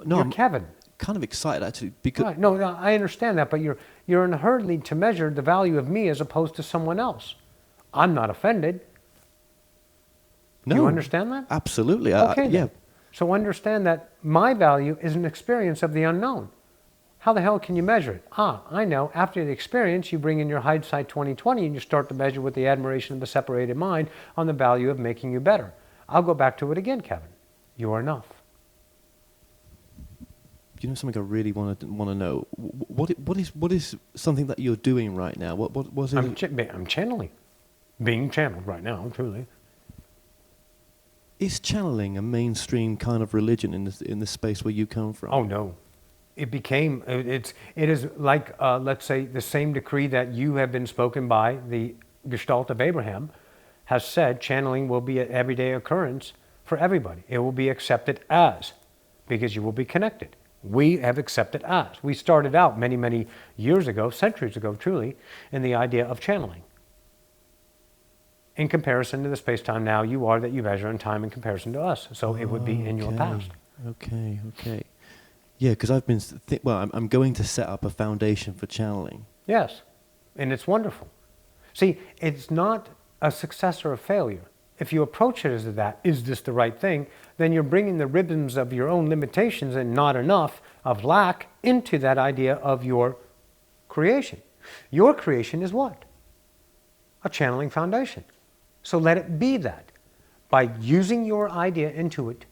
Speaker 4: No,
Speaker 3: You're
Speaker 4: I'm
Speaker 3: Kevin.
Speaker 4: kind of excited actually because
Speaker 3: Right. No, I understand that, but you're in a hurry to measure the value of me as opposed to someone else. I'm not offended.
Speaker 4: no,
Speaker 3: You understand that?
Speaker 4: Absolutely.
Speaker 3: Okay.
Speaker 4: Yeah.
Speaker 3: Then. So understand that my value is an experience of the unknown. How the hell can you measure it? I know. After the experience, you bring in your hindsight 2020 and you start to measure with the admiration of the separated mind on the value of making you better. I'll go back to it again, Kevin. You are enough.
Speaker 4: You know something I really want to know. What is something that you're doing right now? What was it?
Speaker 3: I'm channeling. Being channeled right now, truly.
Speaker 4: Is channeling a mainstream kind of religion in the space where you come from?
Speaker 3: Oh, no. It is like, let's say, the same decree that you have been spoken by, the Gestalt of Abraham, has said channeling will be an everyday occurrence for everybody. It will be accepted as, because you will be connected. We have accepted as. We started out many, many years ago, centuries ago, truly, in the idea of channeling. In comparison to the space-time now you are that you measure in time in comparison to us. So it would be in your past.
Speaker 4: Okay. Yeah, because I've been I'm going to set up a foundation for channeling.
Speaker 3: Yes, and it's wonderful. See, it's not a success or a failure. If you approach it as that, is this the right thing, then you're bringing the ribbons of your own limitations and not enough of lack into that idea of your creation. Your creation is what? A channeling foundation. So let it be that. By using your idea into it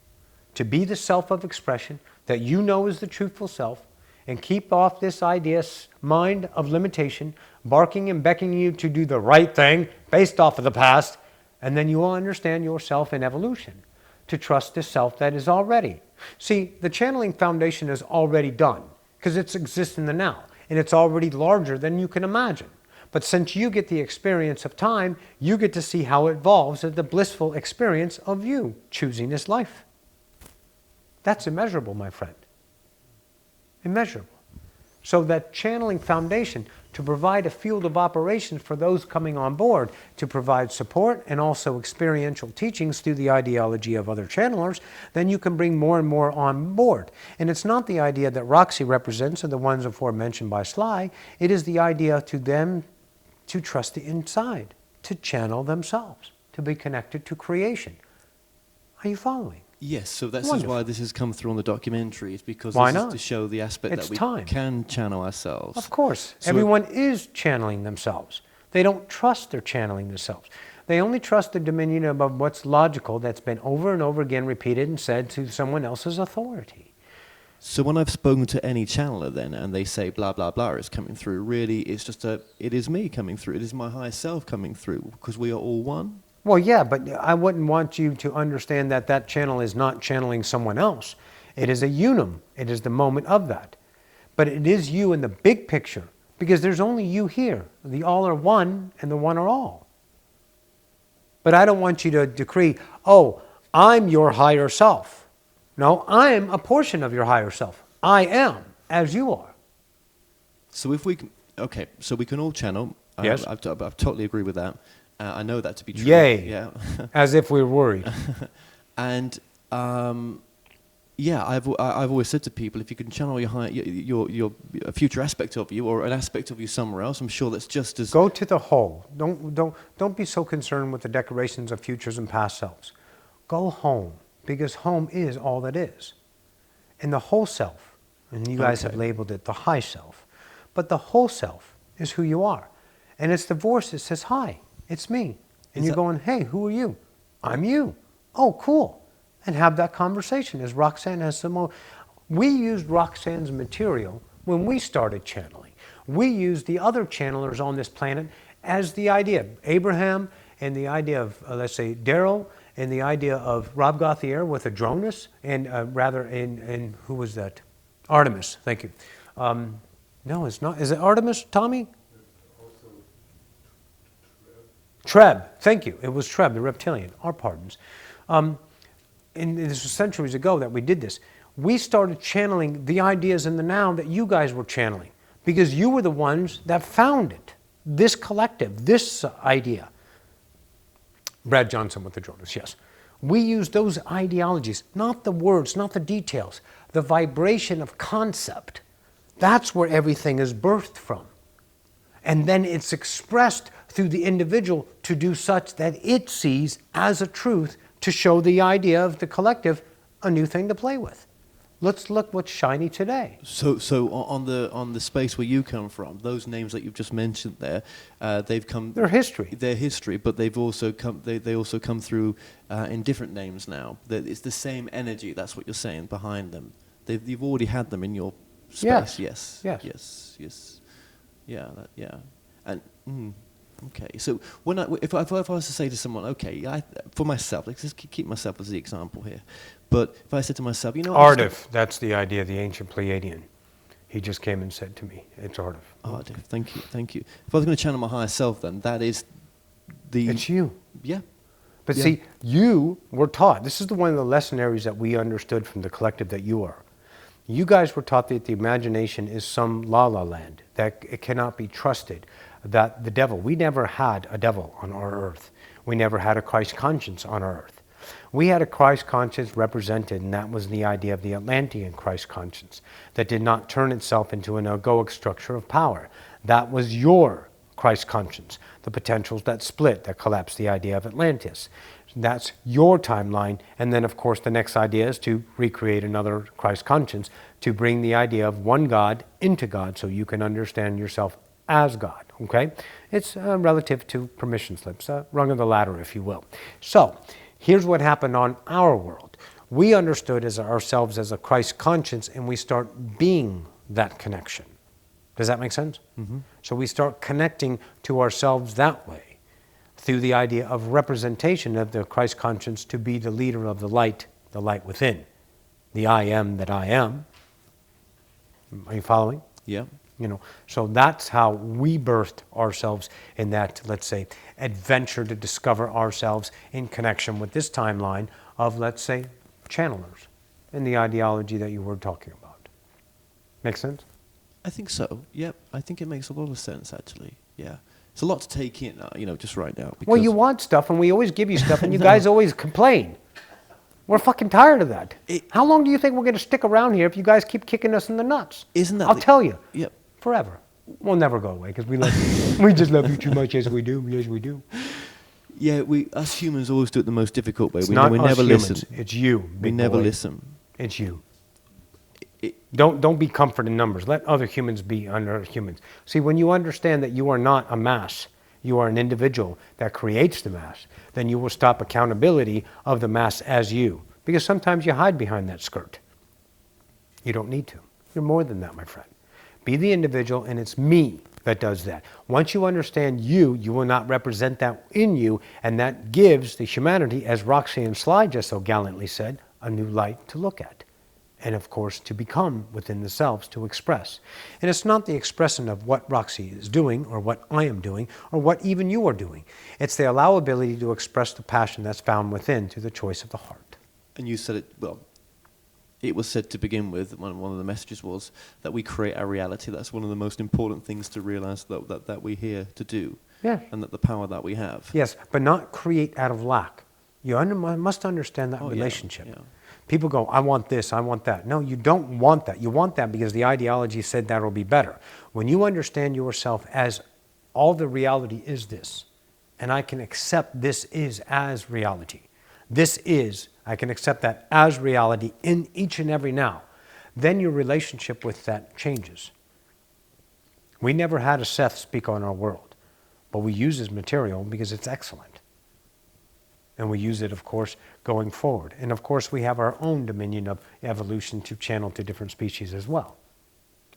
Speaker 3: to be the self of expression that you know is the truthful self, and keep off this idea's mind of limitation, barking and beckoning you to do the right thing based off of the past, and then you will understand yourself in evolution, to trust the self that is already. See, the channeling foundation is already done, because it exists in the now, and it's already larger than you can imagine. But since you get the experience of time, you get to see how it evolves as the blissful experience of you choosing this life. That's immeasurable, my friend. Immeasurable. So that channeling foundation to provide a field of operations for those coming on board, to provide support and also experiential teachings through the ideology of other channelers, then you can bring more and more on board. And it's not the idea that Roxy represents or the ones aforementioned by Sly. It is the idea to them to trust the inside, to channel themselves, to be connected to creation. Are you following?
Speaker 4: Yes, so that's
Speaker 3: Wonderful.
Speaker 4: why this has come through on the documentary. It's because
Speaker 3: Why
Speaker 4: this
Speaker 3: not?
Speaker 4: is to show the aspect
Speaker 3: It's
Speaker 4: that we
Speaker 3: time.
Speaker 4: can channel ourselves.
Speaker 3: Of course.
Speaker 4: So
Speaker 3: Everyone is channeling themselves. They don't trust they're channeling themselves. They only trust the dominion of what's logical that's been over and over again repeated and said to someone else's authority.
Speaker 4: So when I've spoken to any channeler then, and they say blah, blah, blah is coming through, really it's just it is me coming through. It is my higher self coming through, because we are all one.
Speaker 3: Well, yeah, but I wouldn't want you to understand that that channel is not channeling someone else. It is a unum. It is the moment of that. But it is you in the big picture, because there's only you here. The all are one, and the one are all. But I don't want you to decree, oh, I'm your higher self. No, I am a portion of your higher self. I am, as you are.
Speaker 4: So if we can, okay, so we can all channel.
Speaker 3: Yes.
Speaker 4: I totally agree with that. I know that to be true.
Speaker 3: Yay.
Speaker 4: Yeah.
Speaker 3: As if we're worried.
Speaker 4: And yeah, I've always said to people, if you can channel your a future aspect of you, or an aspect of you somewhere else, I'm sure that's just as.
Speaker 3: Go to the whole. Don't be so concerned with the decorations of futures and past selves. Go home, because home is all that is. And the whole self, and you guys have labeled it the high self, but the whole self is who you are. And it's the voice that says, hi, it's me. And you're going, hey, who are you? I'm you. Oh, cool. And have that conversation, as Roxanne has some. We used Roxanne's material when we started channeling. We used the other channelers on this planet as the idea. Abraham and the idea of, let's say, Daryl, and the idea of Rob Gauthier with Adronis, and and who was that? Artemis, thank you. No, it's not. Is it Artemis, Tommy? Treb, thank you. It was Treb, the reptilian. Our pardons. And this was centuries ago that we did this. We started channeling the ideas in the now that you guys were channeling, because you were the ones that found it. This collective, this idea. Brad Johnson with the Jonas, yes. We use those ideologies, not the words, not the details, the vibration of concept. That's where everything is birthed from. And then it's expressed through the individual to do such that it sees as a truth, to show the idea of the collective a new thing to play with. Let's look what's shiny today.
Speaker 4: So on the space where you come from, those names that you've just mentioned there, they've come.
Speaker 3: Their history.
Speaker 4: Their history, but they've also come. They also come through in different names now. It's the same energy. That's what you're saying behind them. You've already had them in your space.
Speaker 3: Yes.
Speaker 4: Yes. Yeah. Yeah. And. Okay, so if I was to say to someone, okay, for myself, let's just keep myself as the example here, but if I said to myself,
Speaker 3: Ardif, that's the idea of the ancient Pleiadian. He just came and said to me, it's Ardif.
Speaker 4: Ardif, thank you. If I was going to channel my higher self, then that is the...
Speaker 3: It's you.
Speaker 4: Yeah.
Speaker 3: But see, you were taught, this is one of the lesson areas that we understood from the collective that you are. You guys were taught that the imagination is some la-la land, that it cannot be trusted, that the devil, we never had a devil on our earth. We never had a Christ conscience on our earth. We had a Christ conscience represented, and that was the idea of the Atlantean Christ conscience, that did not turn itself into an egoic structure of power. That was your Christ conscience, the potentials that split, that collapsed the idea of Atlantis. That's your timeline, and then of course the next idea is to recreate another Christ conscience, to bring the idea of one God into God, so you can understand yourself as God, okay? It's relative to permission slips, rung of the ladder, if you will. So, here's what happened on our world. We understood as ourselves as a Christ conscience, and we start being that connection. Does that make sense? Mm-hmm. So we start connecting to ourselves that way, through the idea of representation of the Christ conscience to be the leader of the light within. The I am that I am. Are you following?
Speaker 4: Yeah.
Speaker 3: So that's how we birthed ourselves in that, let's say, adventure to discover ourselves in connection with this timeline of, let's say, channelers and the ideology that you were talking about. Make sense?
Speaker 4: I think so. Yep. I think it makes a lot of sense, actually. Yeah. It's a lot to take in, just right now.
Speaker 3: Well, you want stuff, and we always give you stuff, and you guys always complain. We're fucking tired of that. How long do you think we're going to stick around here if you guys keep kicking us in the nuts?
Speaker 4: Isn't that?
Speaker 3: I'll tell you.
Speaker 4: Yep.
Speaker 3: Forever. We'll never go away because we love you. We just love you too much. Yes, we do. Yes, we do.
Speaker 4: Yeah, us humans always do it the most difficult way.
Speaker 3: It's
Speaker 4: we
Speaker 3: not
Speaker 4: never
Speaker 3: humans.
Speaker 4: listen.
Speaker 3: It's you.
Speaker 4: We never listen.
Speaker 3: It's you. Don't be comfort in numbers. Let other humans be other humans. See, when you understand that you are not a mass, you are an individual that creates the mass, then you will stop accountability of the mass as you. Because sometimes you hide behind that skirt. You don't need to. You're more than that, my friend. Be the individual, and it's me that does that. Once you understand you will not represent that in you, and that gives the humanity, as Roxanne Sly just so gallantly said, a new light to look at. And of course, to become within themselves, to express. And it's not the expression of what Roxy is doing, or what I am doing, or what even you are doing. It's the allowability to express the passion that's found within through the choice of the heart.
Speaker 4: And you said it, well, it was said to begin with, one of the messages was that we create our reality. That's one of the most important things to realize that we're here to do.
Speaker 3: Yeah.
Speaker 4: And that the power that we have.
Speaker 3: Yes, but not create out of lack. You must understand that relationship.
Speaker 4: Yeah.
Speaker 3: People go, I want this, I want that. No, you don't want that. You want that because the ideology said that will be better. When you understand yourself as all the reality is this, and I can accept this is as reality. This is, I can accept that as reality in each and every now. Then your relationship with that changes. We never had a Seth speak on our world, but we use his material because it's excellent. And we use it, of course, going forward. And of course, we have our own dominion of evolution to channel to different species as well.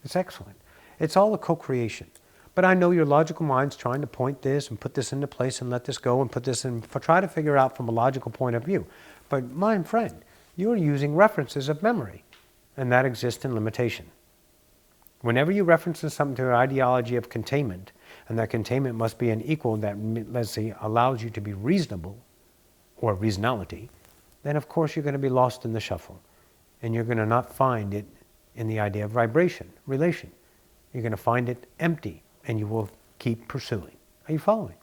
Speaker 3: It's excellent. It's all a co-creation. But I know your logical mind's trying to point this and put this into place and let this go and put this in, try to figure out from a logical point of view. But my friend, you're using references of memory, and that exists in limitation. Whenever you reference something to an ideology of containment, and that containment must be an equal that, let's say, allows you to be reasonable, or reasonality, then of course you're going to be lost in the shuffle. And you're going to not find it in the idea of vibration, relation. You're going to find it empty, and you will keep pursuing. Are you following?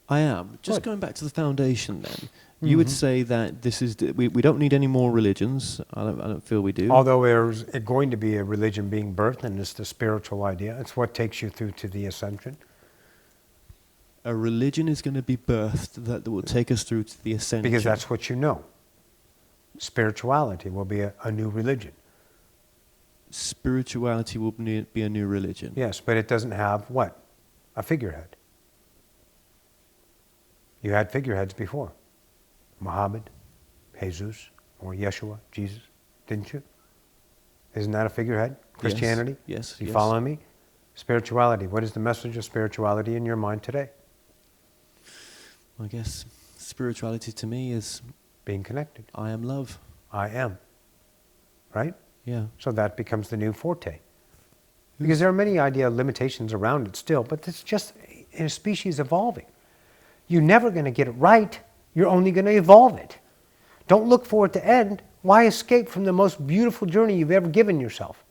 Speaker 4: I am. Just
Speaker 3: Good.
Speaker 4: going back to the foundation then, you would say that this is, we don't need any more religions. I don't feel we do.
Speaker 3: Although there's going to be a religion being birthed, and it's the spiritual idea. It's what takes you through to the ascension.
Speaker 4: A religion is going to be birthed that will take us through to the ascension.
Speaker 3: Because that's what you know. Spirituality will be a new religion.
Speaker 4: Spirituality will be a new religion.
Speaker 3: Yes, but it doesn't have what? A figurehead. You had figureheads before. Muhammad, Jesus, or Yeshua, Jesus, didn't you? Isn't that a figurehead? Christianity?
Speaker 4: Yes.
Speaker 3: You following me? Spirituality. What is the message of spirituality in your mind today?
Speaker 4: I guess spirituality to me is
Speaker 3: Being connected.
Speaker 4: I am love.
Speaker 3: I am. Right?
Speaker 4: Yeah.
Speaker 3: So that becomes the new forte. Because there are many idea limitations around it still, but it's just a species evolving. You're never going to get it right. You're only going to evolve it. Don't look for it to end. Why escape from the most beautiful journey you've ever given yourself?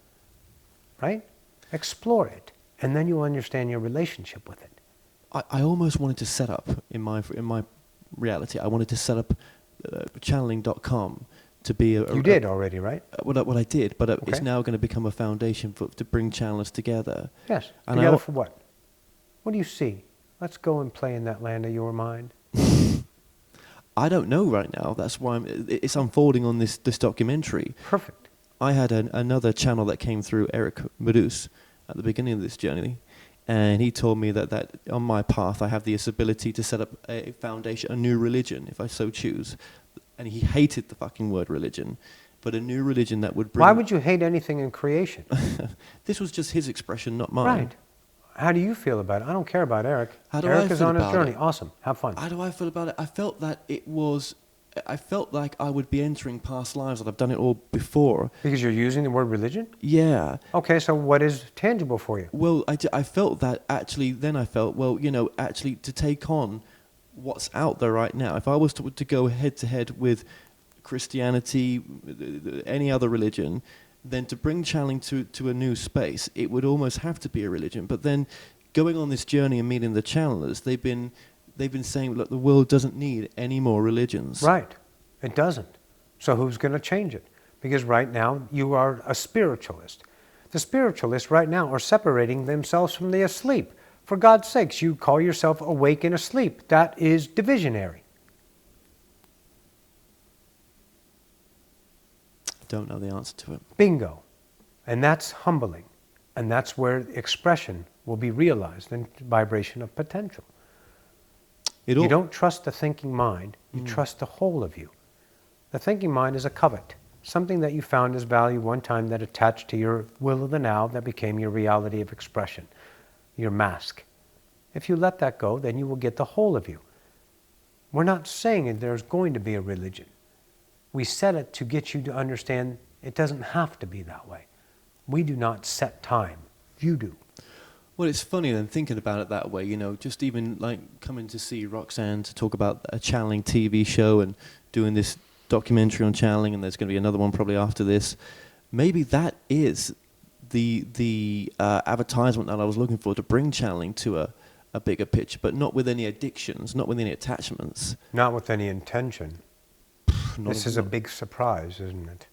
Speaker 3: Right? Explore it, and then you'll understand your relationship with it.
Speaker 4: I almost wanted to set up in my reality. I wanted to set up channeling.com to be a.
Speaker 3: You did already, right?
Speaker 4: What I did, but it's
Speaker 3: Okay.
Speaker 4: now going to become a foundation to bring channelers together.
Speaker 3: Yes.
Speaker 4: And
Speaker 3: Together for what? What do you see? Let's go and play in that land of your mind.
Speaker 4: I don't know right now. That's why it's unfolding on this documentary.
Speaker 3: Perfect.
Speaker 4: I had another channel that came through, Eric Medus, at the beginning of this journey, and he told me that on my path I have this ability to set up a foundation, a new religion, if I so choose. And he hated the fucking word religion, but a new religion that would bring...
Speaker 3: Why would you hate anything in creation?
Speaker 4: This was just his expression, not mine.
Speaker 3: Right. How do you feel about it? I don't care about Eric.
Speaker 4: How do
Speaker 3: Eric
Speaker 4: I
Speaker 3: is
Speaker 4: feel
Speaker 3: on his
Speaker 4: about
Speaker 3: journey.
Speaker 4: it?
Speaker 3: Awesome. Have fun.
Speaker 4: How do I feel about it? I felt that I felt like I would be entering past lives, that I've done it all before.
Speaker 3: Because you're using the word religion?
Speaker 4: Yeah.
Speaker 3: Okay, so what is tangible for you?
Speaker 4: Well, I felt that actually, then I felt, well, actually to take on what's out there right now, if I was to go head to head with Christianity, any other religion, then to bring channeling to a new space, it would almost have to be a religion. But then going on this journey and meeting the channelers, they've been saying, look, the world doesn't need any more religions.
Speaker 3: Right. It doesn't. So who's going to change it? Because right now you are a spiritualist. The spiritualists right now are separating themselves from the asleep. For God's sakes, you call yourself awake and asleep. That is divisionary.
Speaker 4: Don't know the answer to it.
Speaker 3: Bingo. And that's humbling. And that's where expression will be realized in vibration of potential. You don't trust the thinking mind, you trust the whole of you. The thinking mind is a covet. Something that you found as value one time that attached to your will of the now that became your reality of expression, your mask. If you let that go, then you will get the whole of you. We're not saying that there's going to be a religion. We set it to get you to understand it doesn't have to be that way. We do not set time. You do.
Speaker 4: Well, it's funny then thinking about it that way, just even like coming to see Roxanne to talk about a channeling TV show and doing this documentary on channeling, and there's going to be another one probably after this. Maybe that is the advertisement that I was looking for, to bring channeling to a bigger picture, but not with any addictions, not with any attachments.
Speaker 3: Not with any intention. This is a big surprise, isn't it?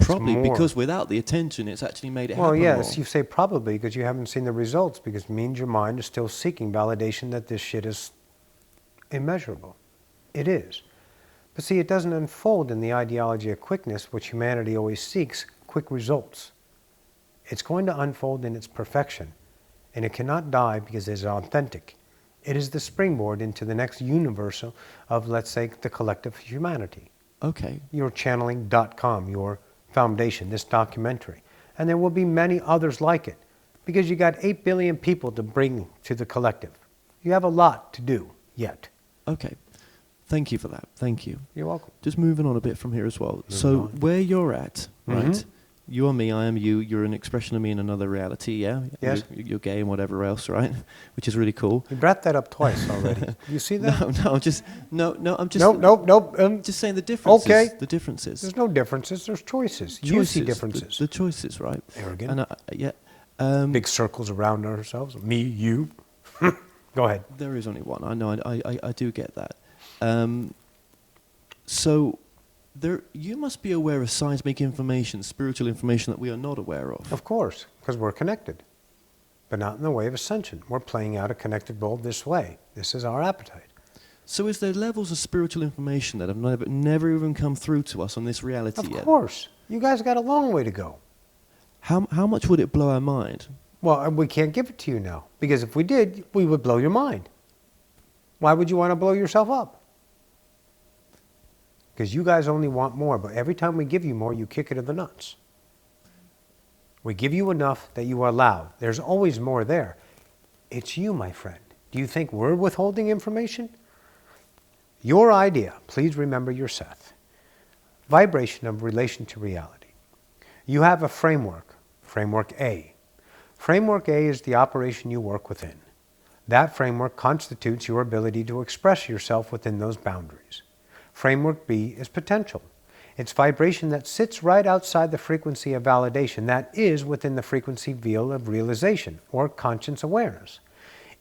Speaker 4: Probably because without the attention, it's actually made it happen.
Speaker 3: Well, yes,
Speaker 4: more.
Speaker 3: you say probably because you haven't seen the results, because it means your mind is still seeking validation that this shit is immeasurable. It is. But see, it doesn't unfold in the ideology of quickness, which humanity always seeks, quick results. It's going to unfold in its perfection, and it cannot die because it is authentic. It is the springboard into the next universal of, let's say, the collective humanity.
Speaker 4: Okay.
Speaker 3: Your channeling.com, your foundation, this documentary. And there will be many others like it, because you got 8 billion people to bring to the collective. You have a lot to do yet.
Speaker 4: Okay. Thank you for that. Thank you.
Speaker 3: You're welcome.
Speaker 4: Just moving on a bit from here as well.
Speaker 3: Moving
Speaker 4: so
Speaker 3: on.
Speaker 4: where you're at, right?
Speaker 3: Mhm.
Speaker 4: You are me, I am you. You're an expression of me in another reality, yeah?
Speaker 3: Yes.
Speaker 4: You're gay and whatever else, right? Which is really cool.
Speaker 3: You brought that up twice already. You see that?
Speaker 4: No, I'm just
Speaker 3: Nope.
Speaker 4: just saying the differences.
Speaker 3: Okay.
Speaker 4: The differences.
Speaker 3: There's no differences. There's choices. You see differences.
Speaker 4: The choices, right?
Speaker 3: Arrogant.
Speaker 4: And
Speaker 3: Big circles around ourselves. Me, you. Go ahead.
Speaker 4: there is only one. I know. I do get that. So you must be aware of seismic information, spiritual information that we are not aware of.
Speaker 3: Of course, because we're connected, but not in the way of ascension. We're playing out a connected role this way. This is our appetite.
Speaker 4: So is there levels of spiritual information that have never even come through to us on this reality yet?
Speaker 3: Of course. You guys got a long way to go.
Speaker 4: How much would it blow our mind?
Speaker 3: Well, we can't give it to you now, because if we did, we would blow your mind. Why would you want to blow yourself up? Because you guys only want more, but every time we give you more, you kick it in the nuts. We give you enough that you are allowed. There's always more there. It's you, my friend. Do you think we're withholding information? Your idea, please remember your Seth. Vibration of relation to reality. You have a framework, framework A. Framework A is the operation you work within. That framework constitutes your ability to express yourself within those boundaries. Framework B is potential. It's vibration that sits right outside the frequency of validation, that is within the frequency field of realization or conscious awareness.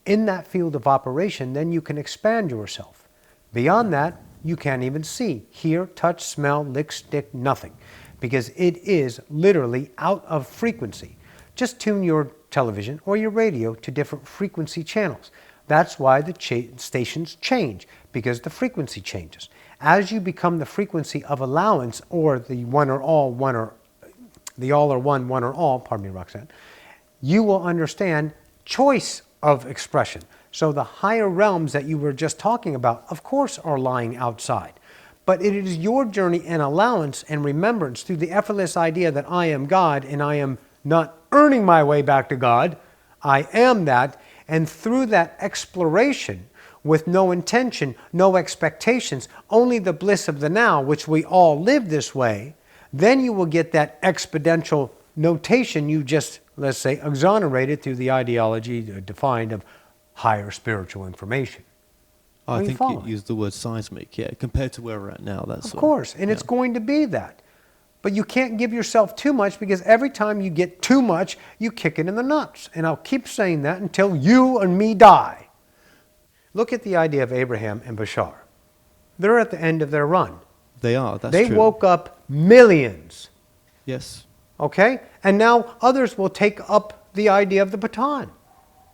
Speaker 3: In that field of operation, then you can expand yourself. Beyond that, you can't even see, hear, touch, smell, lick, stick, nothing, because it is literally out of frequency. Just tune your television or your radio to different frequency channels. That's why the stations change, because the frequency changes. As you become the frequency of allowance, or the one or all, the all or one or all, pardon me, Roxanne, you will understand choice of expression. So the higher realms that you were just talking about, of course, are lying outside. But it is your journey and allowance and remembrance through the effortless idea that I am God and I am not earning my way back to God. I am that. And through that exploration, with no intention, no expectations, only the bliss of the now, which we all live this way, then you will get that exponential notation you just, let's say, exonerated through the ideology defined of higher spiritual information.
Speaker 4: I think you used the word seismic, yeah, compared to where we're at now. That's
Speaker 3: of course, and it's going to be that. But you can't give yourself too much, because every time you get too much, you kick it in the nuts. And I'll keep saying that until you and me die. Look at the idea of Abraham and Bashar. They're at the end of their run.
Speaker 4: They are, that's
Speaker 3: true. They woke up millions.
Speaker 4: Yes.
Speaker 3: Okay? And now others will take up the idea of the baton.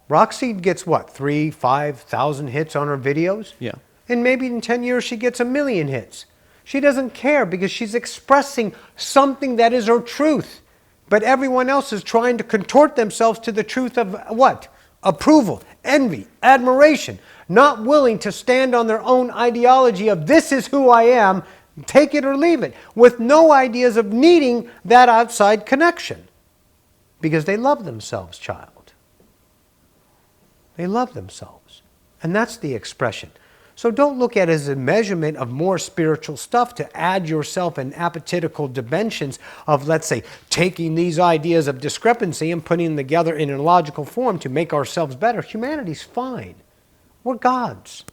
Speaker 3: Roxy gets what, 3,000, 5,000 hits on her videos?
Speaker 4: Yeah.
Speaker 3: And maybe in 10 years she gets 1 million hits. She doesn't care, because she's expressing something that is her truth. But everyone else is trying to contort themselves to the truth of what? Approval, envy, admiration. Not willing to stand on their own ideology of this is who I am, Take it or leave it, with no ideas of needing that outside connection. Because they love themselves, child. They love themselves. And that's the expression. So don't look at it as a measurement of more spiritual stuff to add yourself in appetitical dimensions of, let's say, taking these ideas of discrepancy and putting them together in a logical form to make ourselves better. Humanity's fine. We're gods.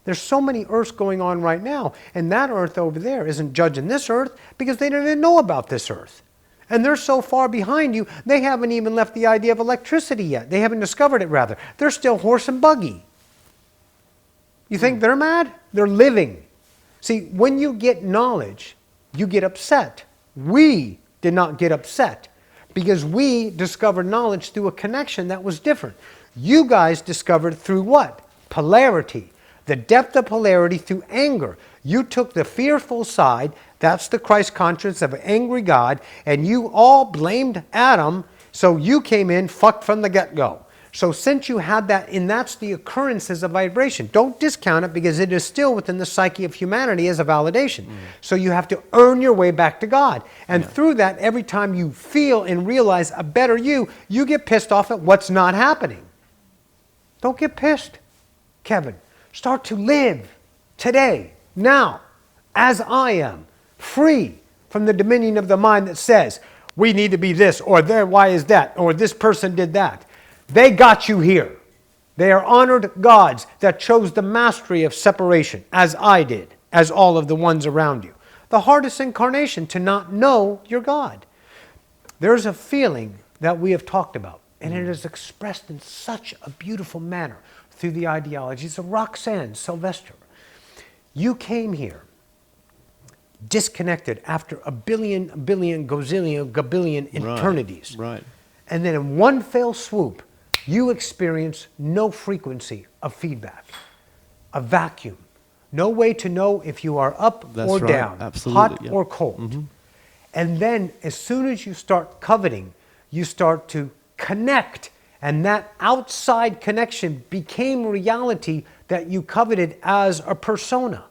Speaker 3: There's so many Earths going on right now, and that Earth over there isn't judging this Earth because they don't even know about this Earth. And they're so far behind you, they haven't even left the idea of electricity yet. They haven't discovered it, rather. They're still horse and buggy. You think they're mad? They're living. See, when you get knowledge, you get upset. We did not get upset because we discovered knowledge through a connection that was different. You guys discovered through what? Polarity. The depth of polarity through anger. You took the fearful side, that's the Christ conscience of an angry God, and you all blamed Adam, so you came in fucked from the get-go. So since you had that, and that's the occurrences of vibration. Don't discount it because it is still within the psyche of humanity as a validation. So you have to earn your way back to God. And through that, every time you feel and realize a better you, you get pissed off at what's not happening. Don't get pissed, Kevin. Start to live today, now, as I am, free from the dominion of the mind that says, we need to be this, or there, why is that, or this person did that. They got you here. They are honored gods that chose the mastery of separation, as I did, as all of the ones around you. The hardest incarnation to not know your God. There's a feeling that we have talked about, and it is expressed in such a beautiful manner through the ideologies of Roxanne Sylvester. You came here disconnected after a billion, gazillion, gabillion eternities.
Speaker 4: Right.
Speaker 3: And then in one fell swoop, you experience no frequency of feedback, a vacuum, no way to know if you are up or down, hot or cold. And then as soon as you start coveting, you start to connect, and that outside connection became reality that you coveted as a persona.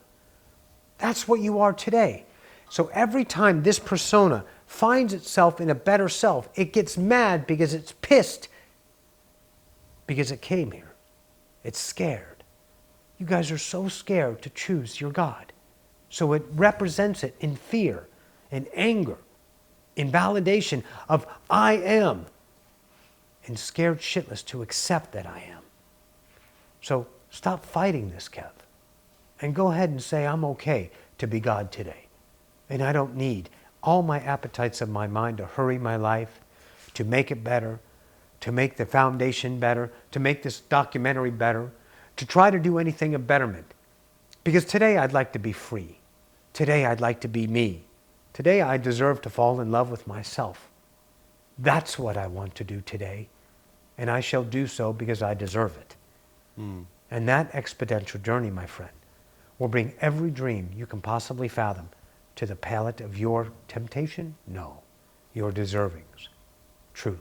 Speaker 3: That's what you are today. So every time this persona finds itself in a better self, it gets mad because it's pissed because it came here. It's scared. You guys are so scared to choose your God. So it represents it in fear, in anger, in validation of I am, and scared shitless to accept that I am. So stop fighting this, Kev, and go ahead and say I'm okay to be God today. And I don't need all my appetites of my mind to hurry my life, to make it better, to make the foundation better, to make this documentary better, to try to do anything of betterment. Because today I'd like to be free. Today I'd like to be me. Today I deserve to fall in love with myself. That's what I want to do today. And I shall do so because I deserve it. And that exponential journey, my friend, will bring every dream you can possibly fathom to the palette of your temptation? No, your deservings, truly.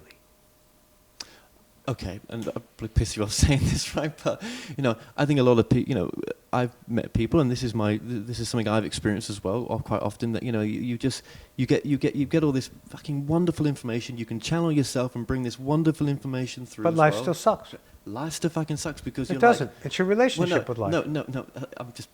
Speaker 4: Okay, and I'll probably piss you off saying this, right? But I think a lot of people, I've met people, and this is something I've experienced as well, or quite often. That you get all this fucking wonderful information. You can channel yourself and bring this wonderful information through.
Speaker 3: But life still sucks.
Speaker 4: Life still fucking sucks because
Speaker 3: it doesn't. It's your relationship with life.
Speaker 4: No. I'm just.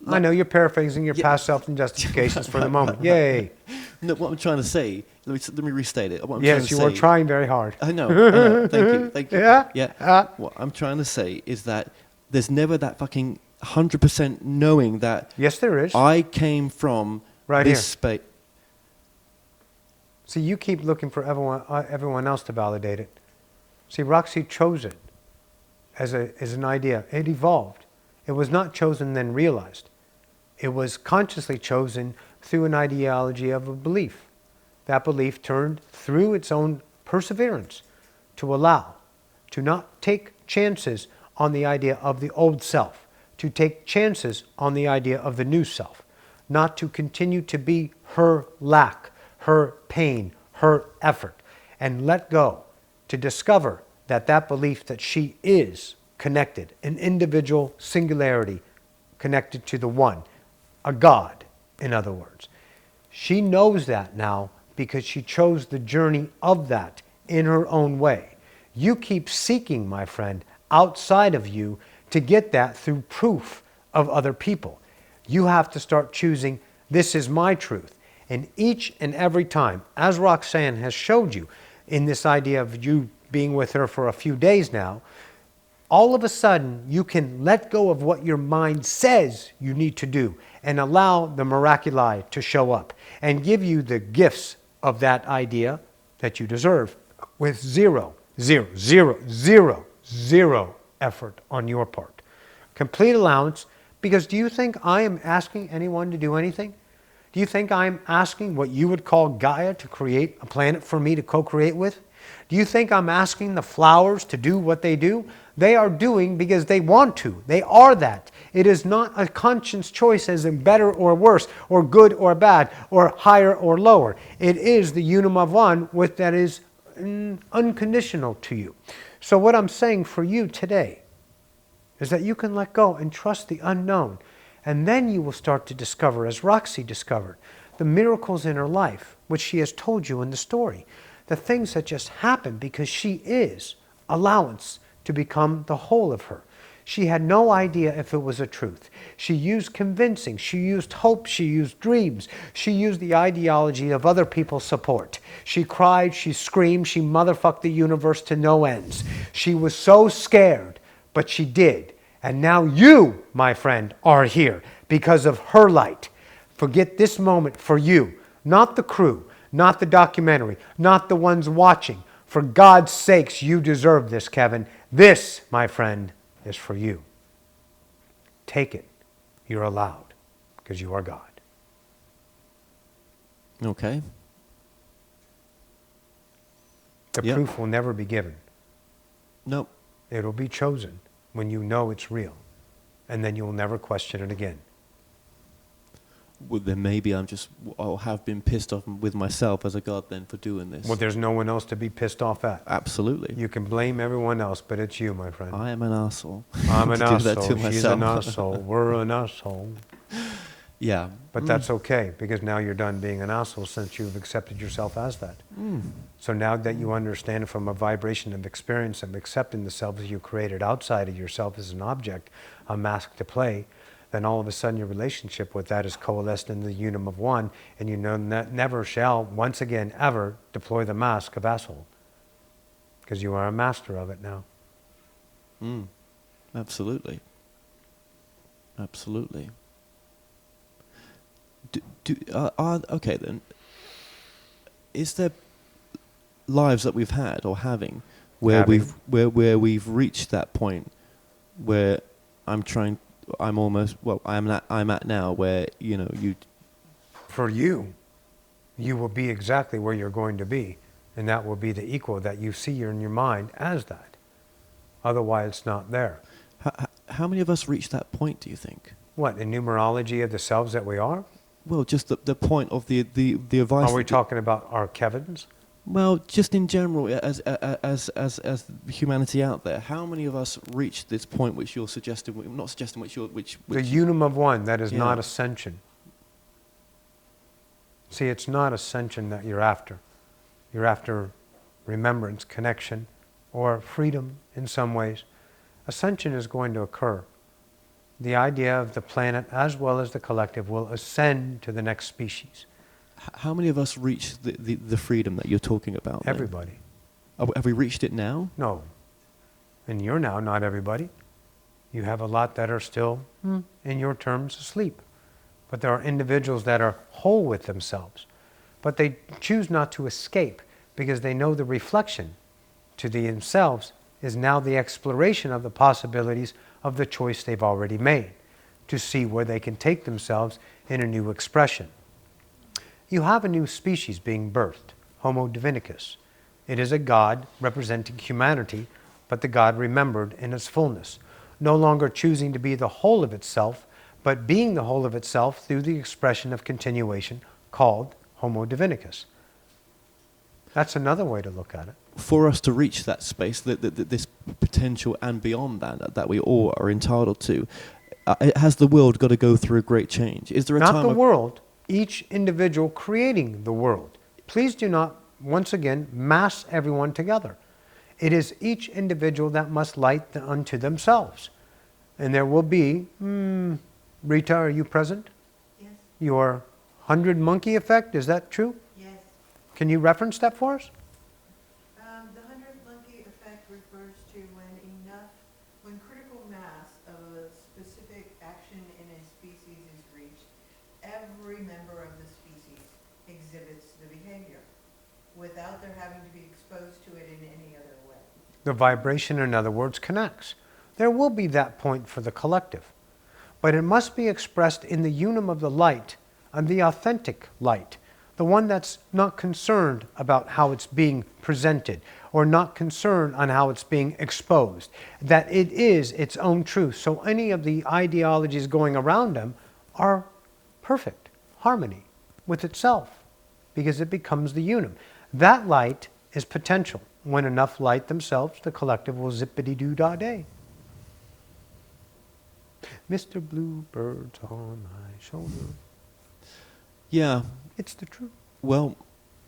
Speaker 3: I know you're paraphrasing your past self and justifications for the moment. Yay.
Speaker 4: No, what I'm trying to say, let me restate it.
Speaker 3: Yes, you are trying very hard.
Speaker 4: I know. Thank you.
Speaker 3: Yeah.
Speaker 4: What I'm trying to say is that there's never that fucking 100% knowing that.
Speaker 3: Yes, there is.
Speaker 4: I came from this space.
Speaker 3: See, you keep looking for everyone else to validate it. See, Roxy chose it as an idea. It evolved. It was not chosen then realized. It was consciously chosen through an ideology of a belief. That belief turned through its own perseverance to allow, to not take chances on the idea of the old self, to take chances on the idea of the new self, not to continue to be her lack, her pain, her effort, and let go, to discover that belief that she is connected, an individual singularity connected to the one, a God, in other words. She knows that now because she chose the journey of that in her own way. You keep seeking, my friend, outside of you to get that through proof of other people. You have to start choosing, this is my truth. And each and every time, as Roxanne has showed you in this idea of you being with her for a few days now, all of a sudden you can let go of what your mind says you need to do and allow the miraculi to show up and give you the gifts of that idea that you deserve with zero effort on your part. Complete allowance, because do you think I am asking anyone to do anything? Do you think I'm asking what you would call Gaia to create a planet for me to co-create with? Do you think I'm asking the flowers to do what they do? They are doing because they want to. They are that. It is not a conscious choice as in better or worse, or good or bad, or higher or lower. It is the unum of one with that is unconditional to you. So what I'm saying for you today is that you can let go and trust the unknown. And then you will start to discover, as Roxy discovered, the miracles in her life, which she has told you in the story. The things that just happen because she is allowance to become the whole of her. She had no idea if it was a truth. She used convincing, she used hope, she used dreams, she used the ideology of other people's support. She cried, she screamed, she motherfucked the universe to no ends. She was so scared, but she did. And now you, my friend, are here because of her light. Forget this moment for you, not the crew, not the documentary, not the ones watching. For God's sakes, you deserve this, Kevin. This, my friend, is for you. Take it. You're allowed because you are God.
Speaker 4: Okay.
Speaker 3: The proof will never be given.
Speaker 4: Nope.
Speaker 3: It'll be chosen when you know it's real. And then you'll never question it again.
Speaker 4: Well, then maybe I'll have been pissed off with myself as a God then for doing this.
Speaker 3: Well, there's no one else to be pissed off at.
Speaker 4: Absolutely.
Speaker 3: You can blame everyone else, but it's you, my friend.
Speaker 4: I am an arsehole.
Speaker 3: I'm an
Speaker 4: to do that to
Speaker 3: asshole. She's an
Speaker 4: myself.
Speaker 3: asshole. We're an asshole.
Speaker 4: Yeah.
Speaker 3: But that's okay, because now you're done being an asshole since you've accepted yourself as that. So now that you understand from a vibration of experience of accepting the self that you created outside of yourself as an object, a mask to play, then all of a sudden your relationship with that is coalesced in the unum of one, and you know that never shall, once again, ever deploy the mask of asshole. Because you are a master of it now.
Speaker 4: Absolutely. Absolutely. Okay then. Is there lives that we've had or having where we've reached that point where I'm at now where you
Speaker 3: For you will be exactly where you're going to be, and that will be the equal that you see in your mind as that. Otherwise, it's not there.
Speaker 4: How many of us reach that point, do you think?
Speaker 3: What, in numerology of the selves that we are?
Speaker 4: Well, just the point of the advice.
Speaker 3: Are we talking about our Kevins?
Speaker 4: Well, just in general, as humanity out there, how many of us reach this point which you're suggesting? Not suggesting which
Speaker 3: the unum of one, that is not ascension. See, it's not ascension that you're after. You're after remembrance, connection, or freedom in some ways. Ascension is going to occur. The idea of the planet as well as the collective will ascend to the next species.
Speaker 4: How many of us reach the freedom that you're talking about?
Speaker 3: Everybody.
Speaker 4: Have we reached it now?
Speaker 3: No. And you're now not everybody. You have a lot that are still, in your terms, asleep. But there are individuals that are whole with themselves. But they choose not to escape because they know the reflection to themselves is now the exploration of the possibilities of the choice they've already made to see where they can take themselves in a new expression. You have a new species being birthed, Homo divinicus. It is a God representing humanity, but the God remembered in its fullness, no longer choosing to be the whole of itself, but being the whole of itself through the expression of continuation called Homo divinicus. That's another way to look at it.
Speaker 4: For us to reach that space, this potential and beyond that we all are entitled to, has the world got to go through a great change? Is there a
Speaker 3: Not
Speaker 4: time
Speaker 3: the world. each individual creating the world. Please do not, once again, mass everyone together. It is each individual that must light unto themselves. And there will be, Rita, are you present?
Speaker 5: Yes.
Speaker 3: Your 100 monkey effect, is that true?
Speaker 5: Yes.
Speaker 3: Can you reference that for us?
Speaker 5: The 100 monkey effect refers to when critical mass of a specific action in a species is reached, every member of the species exhibits the behavior without their having to be exposed to it in any other way.
Speaker 3: The vibration, in other words, connects. There will be that point for the collective, but it must be expressed in the unum of the light, and the authentic light, the one that's not concerned about how it's being presented or not concerned on how it's being exposed, that it is its own truth. So any of the ideologies going around them are perfect harmony with itself, because it becomes the unum. That light is potential. When enough light themselves, the collective will zippity-doo-dah-day. Mr. Bluebird's on my shoulder.
Speaker 4: Yeah.
Speaker 3: It's the truth.
Speaker 4: Well,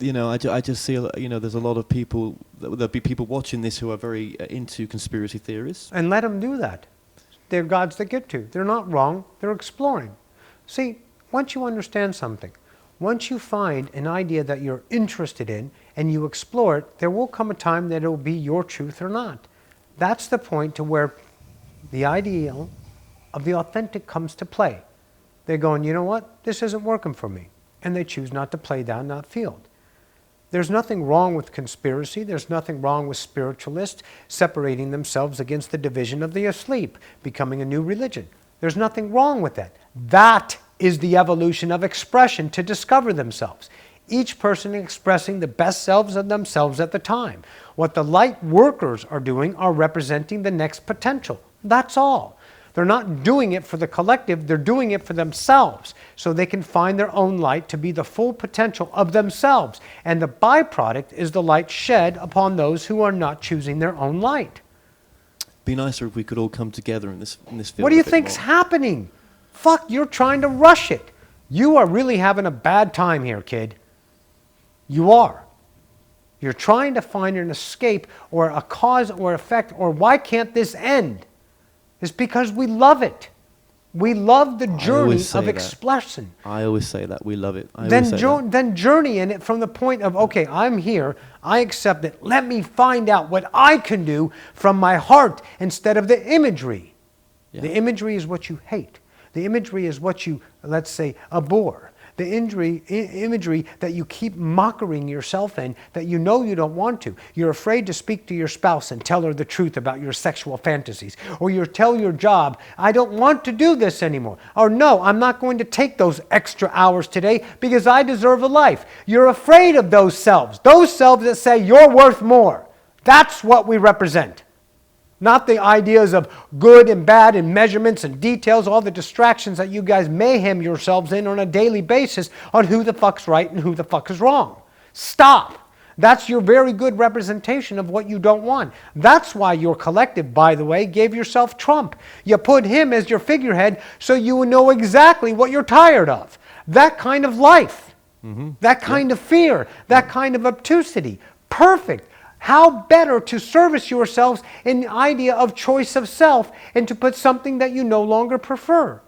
Speaker 4: I just see, there's a lot of people, there'll be people watching this who are very into conspiracy theories.
Speaker 3: And let them do that. They're gods that get to. They're not wrong. They're exploring. See, once you understand something, once you find an idea that you're interested in and you explore it, there will come a time that it will be your truth or not. That's the point to where the ideal of the authentic comes to play. They're going, you know what? This isn't working for me. And they choose not to play down that field. There's nothing wrong with conspiracy. There's nothing wrong with spiritualists separating themselves against the division of the asleep, becoming a new religion. There's nothing wrong with that. That is the evolution of expression to discover themselves. Each person expressing the best selves of themselves at the time. What the light workers are doing are representing the next potential. That's all. They're not doing it for the collective, they're doing it for themselves, so they can find their own light to be the full potential of themselves. And the byproduct is the light shed upon those who are not choosing their own light.
Speaker 4: Be nicer if we could all come together in this field.
Speaker 3: What do you think's happening? Fuck, you're trying to rush it. You are really having a bad time here, kid. You are. You're trying to find an escape or a cause or effect, or why can't this end? It's because we love it. We love the journey of expression.
Speaker 4: I always say that. We love it.
Speaker 3: Then journey in it from the point of, okay, I'm here. I accept it. Let me find out what I can do from my heart instead of the imagery. Yeah. The imagery is what you hate. The imagery is what you, let's say, abhor. The imagery that you keep mocking yourself in, that you know you don't want to. You're afraid to speak to your spouse and tell her the truth about your sexual fantasies. Or you tell your job, I don't want to do this anymore. Or no, I'm not going to take those extra hours today because I deserve a life. You're afraid of those selves that say you're worth more. That's what we represent. Not the ideas of good and bad and measurements and details, all the distractions that you guys mayhem yourselves in on a daily basis on who the fuck's right and who the fuck is wrong. Stop. That's your very good representation of what you don't want. That's why your collective, by the way, gave yourself Trump. You put him as your figurehead so you will know exactly what you're tired of. That kind of life, that kind of fear, that kind of obtusity. Perfect. How better to service yourselves in the idea of choice of self and to put something that you no longer prefer.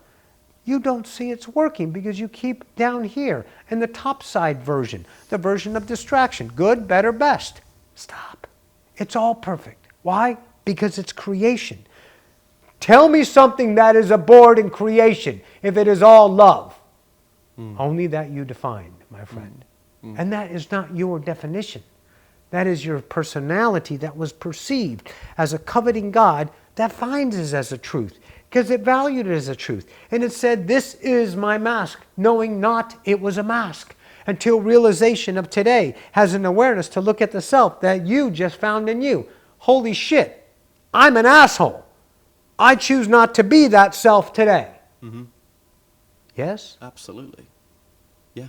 Speaker 3: You don't see it's working because you keep down here in the top side version, the version of distraction. Good, better, best. Stop. It's all perfect. Why? Because it's creation. Tell me something that is abhorred in creation if it is all love. Only that you define, my friend. And that is not your definition. That is your personality that was perceived as a coveting God that finds it as a truth, because it valued it as a truth. And it said, this is my mask, knowing not it was a mask, until realization of today has an awareness to look at the self that you just found in you. Holy shit, I'm an asshole. I choose not to be that self today. Yes?
Speaker 4: Absolutely. Yeah.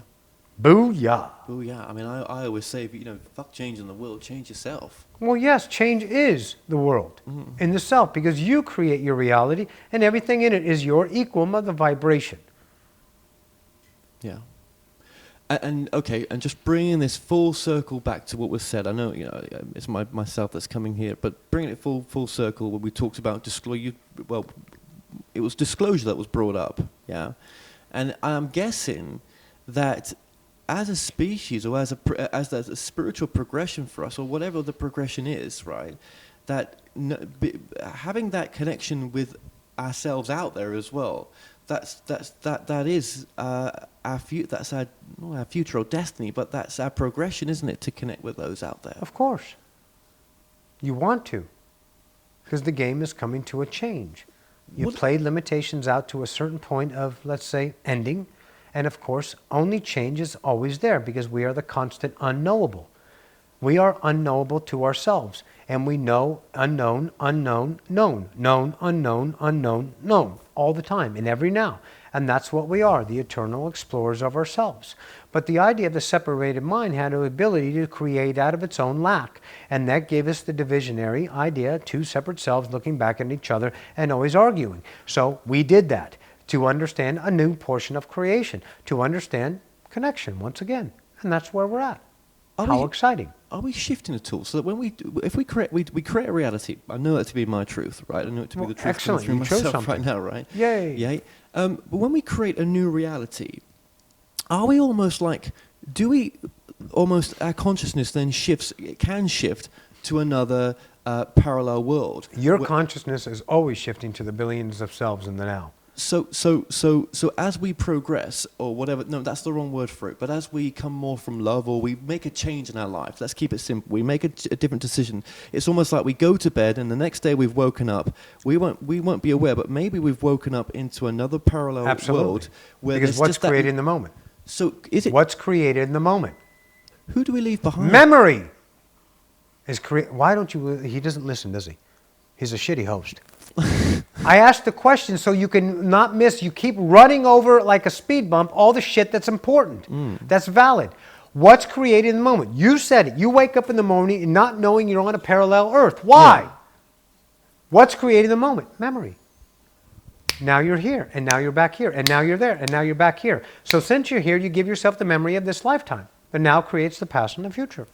Speaker 3: Booyah.
Speaker 4: Booyah. I mean, I always say, fuck changing the world, change yourself.
Speaker 3: Well, yes, change is the world in the self, because you create your reality and everything in it is your equal of the vibration.
Speaker 4: Yeah. And okay, and just bringing this full circle back to what was said. I know, it's myself that's coming here, but bringing it full circle. When we talked about disclosure, well, it was disclosure that was brought up, yeah. And I'm guessing that as a species, or as a spiritual progression for us, or whatever the progression is, right? That having that connection with ourselves out there as well. That is our future or destiny, but that's our progression, isn't it, to connect with those out there?
Speaker 3: Of course. You want to, because the game is coming to a change. You play limitations out to a certain point of, let's say, ending, and of course, only change is always there because we are the constant unknowable. We are unknowable to ourselves, and we know unknown, unknown, known, known, unknown, unknown, known, all the time, in every now. And that's what we are, the eternal explorers of ourselves. But the idea of the separated mind had the ability to create out of its own lack. And that gave us the divisionary idea, two separate selves looking back at each other and always arguing. So we did that to understand a new portion of creation, to understand connection once again. And that's where we're at. How exciting.
Speaker 4: Are we shifting at all? So that when we create a reality, I know that to be my truth, right? I know it to be the truth
Speaker 3: excellent.
Speaker 4: through
Speaker 3: You chose
Speaker 4: myself
Speaker 3: something.
Speaker 4: right now, right?
Speaker 3: Yay.
Speaker 4: Yay. But when we create a new reality, are we almost like, our consciousness then can shift to another parallel world?
Speaker 3: Your consciousness is always shifting to the billions of selves in the now.
Speaker 4: So as we progress, or whatever, no, that's the wrong word for it, but as we come more from love, or we make a change in our life, let's keep it simple, we make a different decision, it's almost like we go to bed and the next day we've woken up, we won't be aware, but maybe we've woken up into another parallel world. Where
Speaker 3: because what's created in the moment?
Speaker 4: So is it...
Speaker 3: What's created in the moment?
Speaker 4: Who do we leave behind?
Speaker 3: Memory is created. Why don't you... He doesn't listen, does he? He's a shitty host. I asked the question so you can not miss. You keep running over like a speed bump all the shit that's important. That's valid. What's created in the moment? You said it. You wake up in the morning and not knowing you're on a parallel earth. Why?
Speaker 4: Yeah.
Speaker 3: What's created in the moment? Memory. Now you're here, and now you're back here, and now you're there, and now you're back here. So since you're here, you give yourself the memory of this lifetime that now creates the past and the future.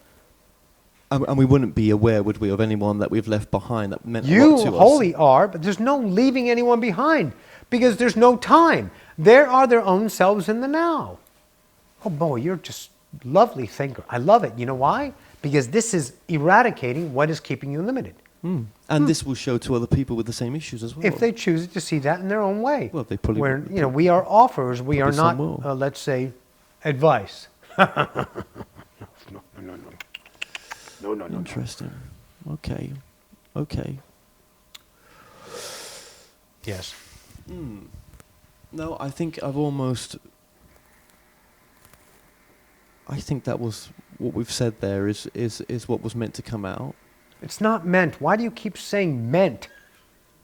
Speaker 4: And we wouldn't be aware, would we, of anyone that we've left behind that meant a
Speaker 3: You
Speaker 4: lot to us?
Speaker 3: wholly are, but there's no leaving anyone behind because there's no time. There are their own selves in the now. Oh boy, you're just lovely thinker. I love it. You know why? Because this is eradicating what is keeping you limited.
Speaker 4: And this will show to other people with the same issues as well.
Speaker 3: If they choose to see that in their own way.
Speaker 4: Well, they probably
Speaker 3: where, we are offers. We are not,
Speaker 4: some will.
Speaker 3: let's say, advice. No. No.
Speaker 4: Interesting. Okay.
Speaker 3: Yes.
Speaker 4: No, I think that was what we've said there is what was meant to come out.
Speaker 3: It's not meant. Why do you keep saying meant?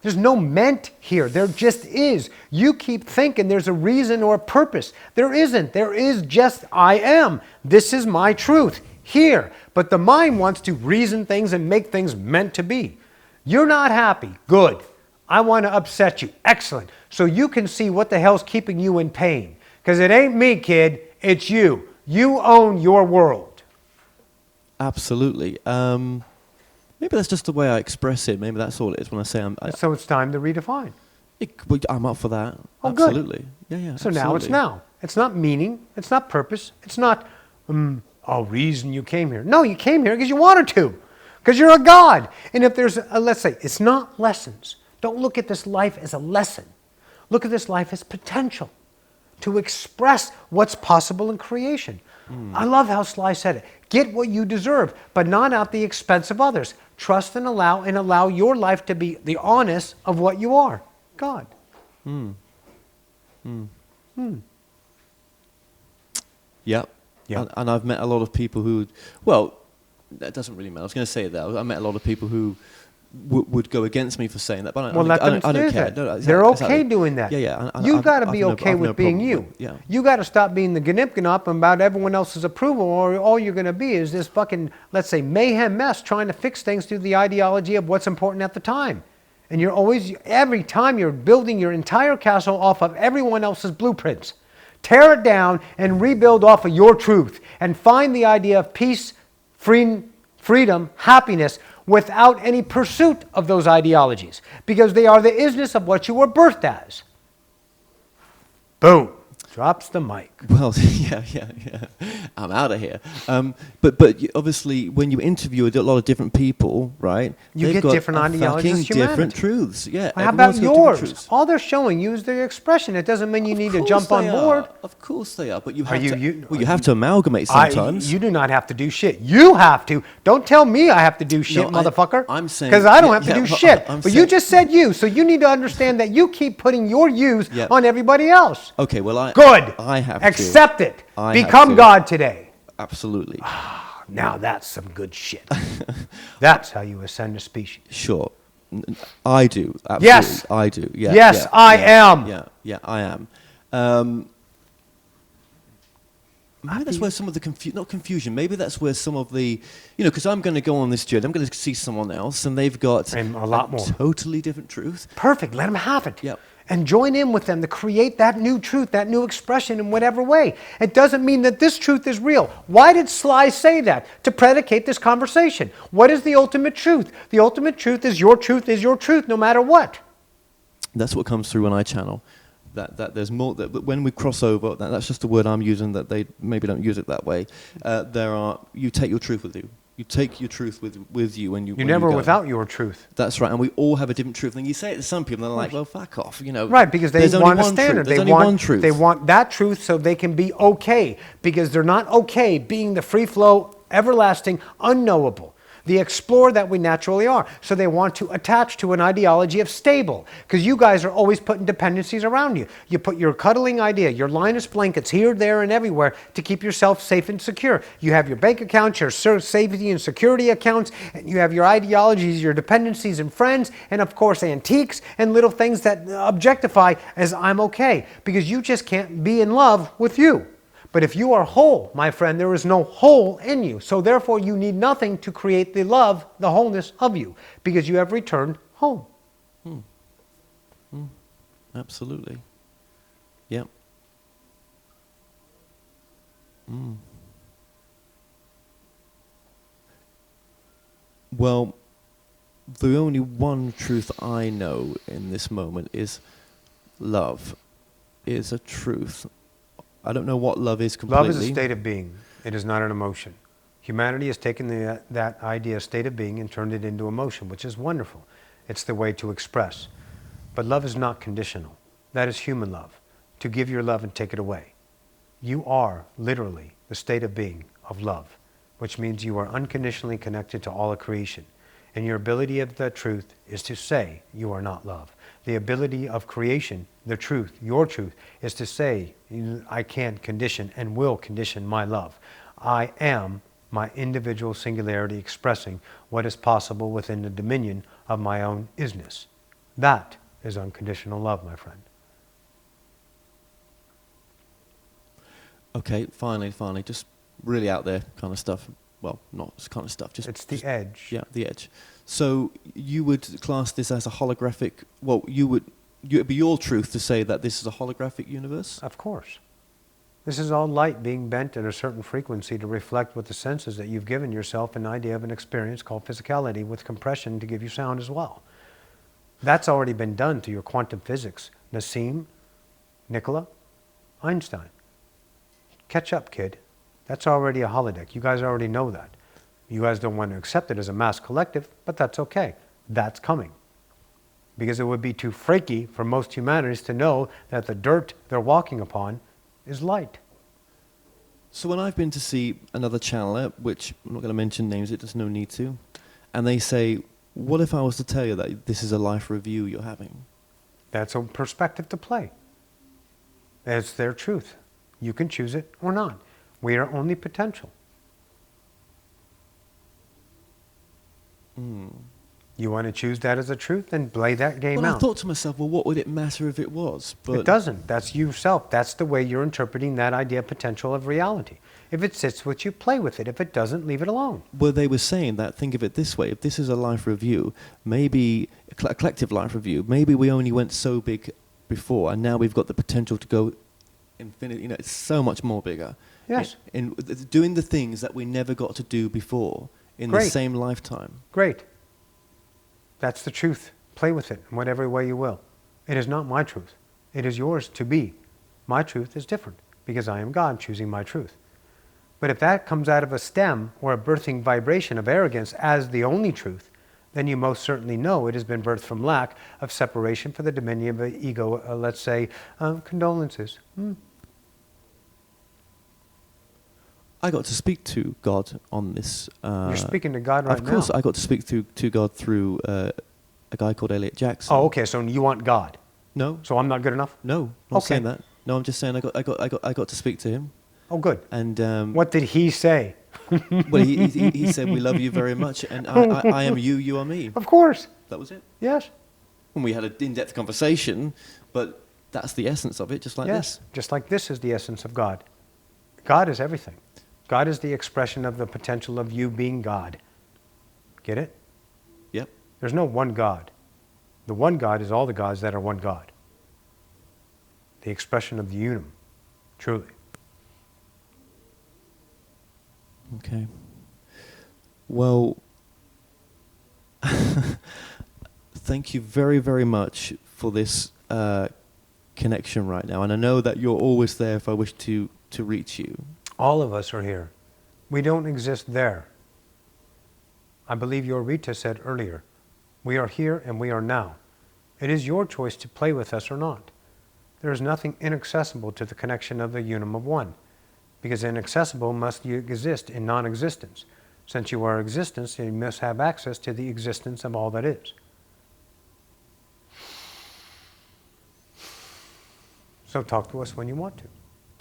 Speaker 3: There's no meant here. There just is. You keep thinking there's a reason or a purpose. There isn't. There is just I am. This is my truth here. But the mind wants to reason things and make things meant to be. You're not happy. Good. I want to upset you. Excellent. So you can see what the hell's keeping you in pain. Because it ain't me, kid. It's you. You own your world.
Speaker 4: Absolutely. Maybe that's just the way I express it. Maybe that's all it is when I say
Speaker 3: So it's time to redefine.
Speaker 4: I'm up for that.
Speaker 3: Oh, good.
Speaker 4: Absolutely. Yeah.
Speaker 3: So
Speaker 4: absolutely.
Speaker 3: now it's now. It's not meaning. It's not purpose. It's not reason you came here. No, you came here because you wanted to. Because you're a God. And if there's let's say, it's not lessons. Don't look at this life as a lesson. Look at this life as potential to express what's possible in creation. I love how Sly said it. Get what you deserve, but not at the expense of others. Trust and allow your life to be the honest of what you are. God.
Speaker 4: Yep.
Speaker 3: Yeah.
Speaker 4: And I've met a lot of people who, well, that doesn't really matter. I was going to say that. I met a lot of people who would go against me for saying that, but
Speaker 3: let them
Speaker 4: I don't
Speaker 3: do
Speaker 4: care.
Speaker 3: that.
Speaker 4: No,
Speaker 3: They're okay
Speaker 4: exactly.
Speaker 3: doing that.
Speaker 4: Yeah.
Speaker 3: You got to be
Speaker 4: I've
Speaker 3: okay
Speaker 4: no
Speaker 3: with being
Speaker 4: problem
Speaker 3: you.
Speaker 4: with it. Yeah.
Speaker 3: You got to stop being the gnip about everyone else's approval, or all you're going to be is this fucking, let's say, mayhem mess trying to fix things through the ideology of what's important at the time. And you're always, every time you're building your entire castle off of everyone else's blueprints. Tear it down and rebuild off of your truth and find the idea of peace, freedom, happiness without any pursuit of those ideologies, because they are the isness of what you were birthed as. Boom. Drops the mic.
Speaker 4: Well, yeah. I'm out of here. But obviously, when you interview a lot of different people, right?
Speaker 3: You
Speaker 4: they've
Speaker 3: get
Speaker 4: got
Speaker 3: different ideologies
Speaker 4: fucking
Speaker 3: as humanity.
Speaker 4: different truths. Yeah.
Speaker 3: How
Speaker 4: everyone's
Speaker 3: about
Speaker 4: got different
Speaker 3: yours?
Speaker 4: truths.
Speaker 3: All they're showing you is their expression. It doesn't mean you need to jump on board.
Speaker 4: Of course they are. But you
Speaker 3: Are
Speaker 4: have
Speaker 3: you-
Speaker 4: to. You have to amalgamate sometimes.
Speaker 3: You do not have to do shit. You have to. Don't tell me I have to do shit,
Speaker 4: No,
Speaker 3: motherfucker.
Speaker 4: I'm saying-
Speaker 3: because I don't
Speaker 4: yeah,
Speaker 3: have to
Speaker 4: yeah,
Speaker 3: do
Speaker 4: well,
Speaker 3: shit.
Speaker 4: I'm
Speaker 3: But you
Speaker 4: saying-
Speaker 3: just said you, so you need to understand that you keep putting your yous
Speaker 4: Yeah.
Speaker 3: on everybody else.
Speaker 4: Okay. Well,
Speaker 3: Good.
Speaker 4: I have
Speaker 3: Accept it.
Speaker 4: I have
Speaker 3: Become
Speaker 4: to.
Speaker 3: God today.
Speaker 4: Absolutely.
Speaker 3: Now that's some good shit. That's how you ascend a species.
Speaker 4: Sure. I do. Absolutely.
Speaker 3: Yes.
Speaker 4: I do. Yeah.
Speaker 3: Yes,
Speaker 4: yeah,
Speaker 3: I
Speaker 4: yeah,
Speaker 3: am.
Speaker 4: Yeah, I am. Maybe that's where some of the not confusion. Maybe that's where some of the, because I'm going to go on this journey. I'm going to see someone else, and they've got
Speaker 3: And a lot more.
Speaker 4: totally different truth.
Speaker 3: Perfect. Let them have it.
Speaker 4: Yep.
Speaker 3: And join in with them to create that new truth, that new expression in whatever way. It doesn't mean that this truth is real. Why did Sly say that? To predicate this conversation. What is the ultimate truth? The ultimate truth is your truth no matter what.
Speaker 4: That's what comes through when I channel. That there's more. That when we cross over, that's just the word I'm using. That they maybe don't use it that way. You take your truth with you. You take your truth with you when you.
Speaker 3: You're
Speaker 4: when
Speaker 3: never
Speaker 4: you go.
Speaker 3: without your truth.
Speaker 4: That's right, and we all have a different truth. And you say it to some people, and they're like, "Well, fuck off,"
Speaker 3: Right, because they
Speaker 4: there's only
Speaker 3: want a
Speaker 4: one
Speaker 3: standard.
Speaker 4: truth. There's
Speaker 3: They
Speaker 4: only
Speaker 3: want
Speaker 4: one truth.
Speaker 3: They want that truth so they can be okay, because they're not okay being the free flow, everlasting, unknowable, the explorer that we naturally are. So they want to attach to an ideology of stable, because you guys are always putting dependencies around you. You put your cuddling idea, your Linus blankets here, there, and everywhere to keep yourself safe and secure. You have your bank accounts, your safety and security accounts, and you have your ideologies, your dependencies and friends, and of course antiques and little things that objectify as I'm okay, because you just can't be in love with you. But if you are whole, my friend, there is no hole in you. So therefore, you need nothing to create the love, the wholeness of you, because you have returned home.
Speaker 4: Absolutely. Yep. Well, the only one truth I know in this moment is love is a truth. I don't know what love is completely.
Speaker 3: Love is a state of being. It is not an emotion. Humanity has taken that idea, state of being, and turned it into emotion, which is wonderful. It's the way to express. But love is not conditional. That is human love, to give your love and take it away. You are literally the state of being of love, which means you are unconditionally connected to all of creation. And your ability of the truth is to say you are not love. The ability of creation, the truth, your truth, is to say I can't condition and will condition my love. I am my individual singularity expressing what is possible within the dominion of my own isness. That is unconditional love, my friend.
Speaker 4: Okay, finally, just really out there kind of stuff. Well, not kind of stuff.
Speaker 3: It's the edge.
Speaker 4: Yeah, the edge. So you would class this as a holographic. Well, it'd be your truth to say that this is a holographic universe.
Speaker 3: Of course. This is all light being bent at a certain frequency to reflect with the senses that you've given yourself an idea of an experience called physicality with compression to give you sound as well. That's already been done through your quantum physics. Nassim, Nikola, Einstein. Catch up, kid. That's already a holodeck. You guys already know that. You guys don't want to accept it as a mass collective, but that's okay. That's coming. Because it would be too freaky for most humanities to know that the dirt they're walking upon is light.
Speaker 4: So when I've been to see another channeler, which I'm not going to mention names, there's no need to, and they say, what if I was to tell you that this is a life review you're having?
Speaker 3: That's a perspective to play. It's their truth. You can choose it or not. We are only potential. You want to choose that as a truth, then play that game
Speaker 4: Well,
Speaker 3: out.
Speaker 4: I thought to myself, well, what would it matter if it was? But
Speaker 3: It doesn't. That's yourself. That's the way you're interpreting that idea potential of reality. If it sits with you, play with it. If it doesn't, leave it alone.
Speaker 4: Well, they were saying that, think of it this way, if this is a life review, maybe a collective life review, maybe we only went so big before, and now we've got the potential to go infinity. You know, it's so much more bigger.
Speaker 3: Yes.
Speaker 4: Doing the things that we never got to do before in the
Speaker 3: Great.
Speaker 4: same lifetime.
Speaker 3: Great. That's the truth. Play with it in whatever way you will. It is not my truth. It is yours to be. My truth is different because I am God choosing my truth. But if that comes out of a stem or a birthing vibration of arrogance as the only truth, then you most certainly know it has been birthed from lack of separation for the dominion of the ego, let's say, condolences.
Speaker 4: I got to speak to God on this.
Speaker 3: You're speaking to God right now.
Speaker 4: Of course, I got to speak to God through a guy called Elliot Jackson.
Speaker 3: Oh, okay, so you want God.
Speaker 4: No,
Speaker 3: So I'm not good enough?
Speaker 4: no, not
Speaker 3: Okay.
Speaker 4: saying that. No, I'm just saying I got to speak to him.
Speaker 3: Oh, good.
Speaker 4: And
Speaker 3: What did he say?
Speaker 4: well, he said, "We love you very much, and I am you, you are me."
Speaker 3: Of course.
Speaker 4: That was it.
Speaker 3: Yes.
Speaker 4: And we had an in-depth conversation, but that's the essence of it, just like
Speaker 3: Yes.
Speaker 4: this.
Speaker 3: Just like this is the essence of God. God is everything. God is the expression of the potential of you being God. Get it?
Speaker 4: Yep.
Speaker 3: There's no one God. The one God is all the gods that are one God. The expression of the unum, truly.
Speaker 4: Okay. Well, thank you very, very much for this connection right now. And I know that you're always there if I wish to reach you.
Speaker 3: All of us are here. We don't exist there. I believe your Rita said earlier, we are here and we are now. It is your choice to play with us or not. There is nothing inaccessible to the connection of the unum of one, because inaccessible must exist in non-existence. Since you are existence, you must have access to the existence of all that is. So talk to us when you want to,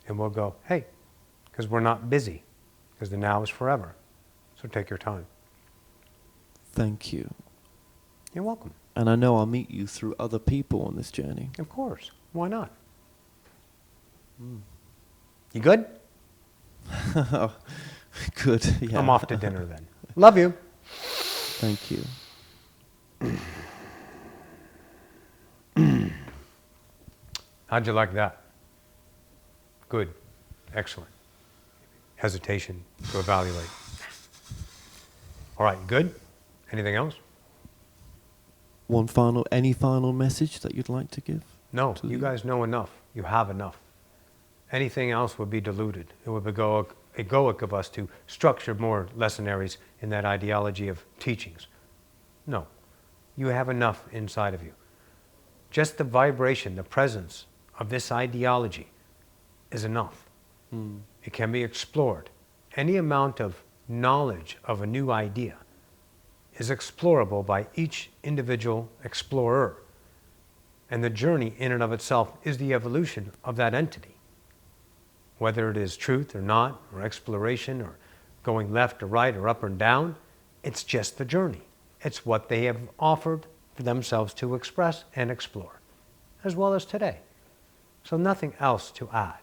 Speaker 3: and we'll go, hey, because we're not busy, because the now is forever. So take your time.
Speaker 4: Thank you.
Speaker 3: You're welcome.
Speaker 4: And I know I'll meet you through other people on this journey.
Speaker 3: Of course. Why not? You good?
Speaker 4: Good. Yeah.
Speaker 3: I'm off to dinner then. Love you.
Speaker 4: Thank you.
Speaker 3: How'd you like that? Good. Excellent. Hesitation to evaluate. All right, good? Anything else?
Speaker 4: Any final message that you'd like to give?
Speaker 3: No,
Speaker 4: to
Speaker 3: you
Speaker 4: the-
Speaker 3: guys know enough. You have enough. Anything else would be diluted. It would be egoic of us to structure more lessonaries in that ideology of teachings. No, you have enough inside of you. Just the vibration, the presence of this ideology is enough. It can be explored. Any amount of knowledge of a new idea is explorable by each individual explorer. And the journey in and of itself is the evolution of that entity. Whether it is truth or not, or exploration, or going left or right, or up or down, it's just the journey. It's what they have offered for themselves to express and explore, as well as today. So nothing else to add.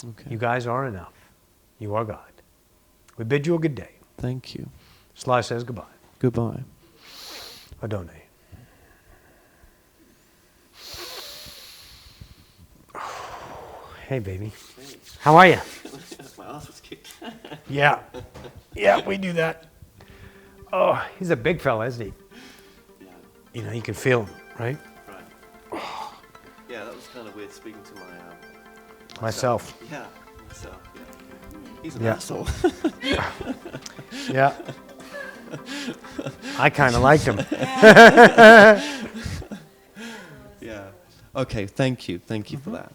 Speaker 4: Okay.
Speaker 3: You guys are enough. You are God. We bid you a good day.
Speaker 4: Thank you.
Speaker 3: Sly says goodbye.
Speaker 4: Goodbye.
Speaker 3: Adone. Hey, baby. How are you?
Speaker 4: My ass was kicked.
Speaker 3: Yeah. Yeah, we do that. Oh, he's a big fella, isn't he?
Speaker 4: Yeah.
Speaker 3: You know, you can feel him, right?
Speaker 4: Right. Yeah, that was kind of weird speaking to
Speaker 3: Myself.
Speaker 4: Yeah, myself. Yeah. He's an
Speaker 3: Yeah.
Speaker 4: asshole.
Speaker 3: Yeah. I kind of liked him.
Speaker 4: Yeah. Okay. Thank you. Thank you for that.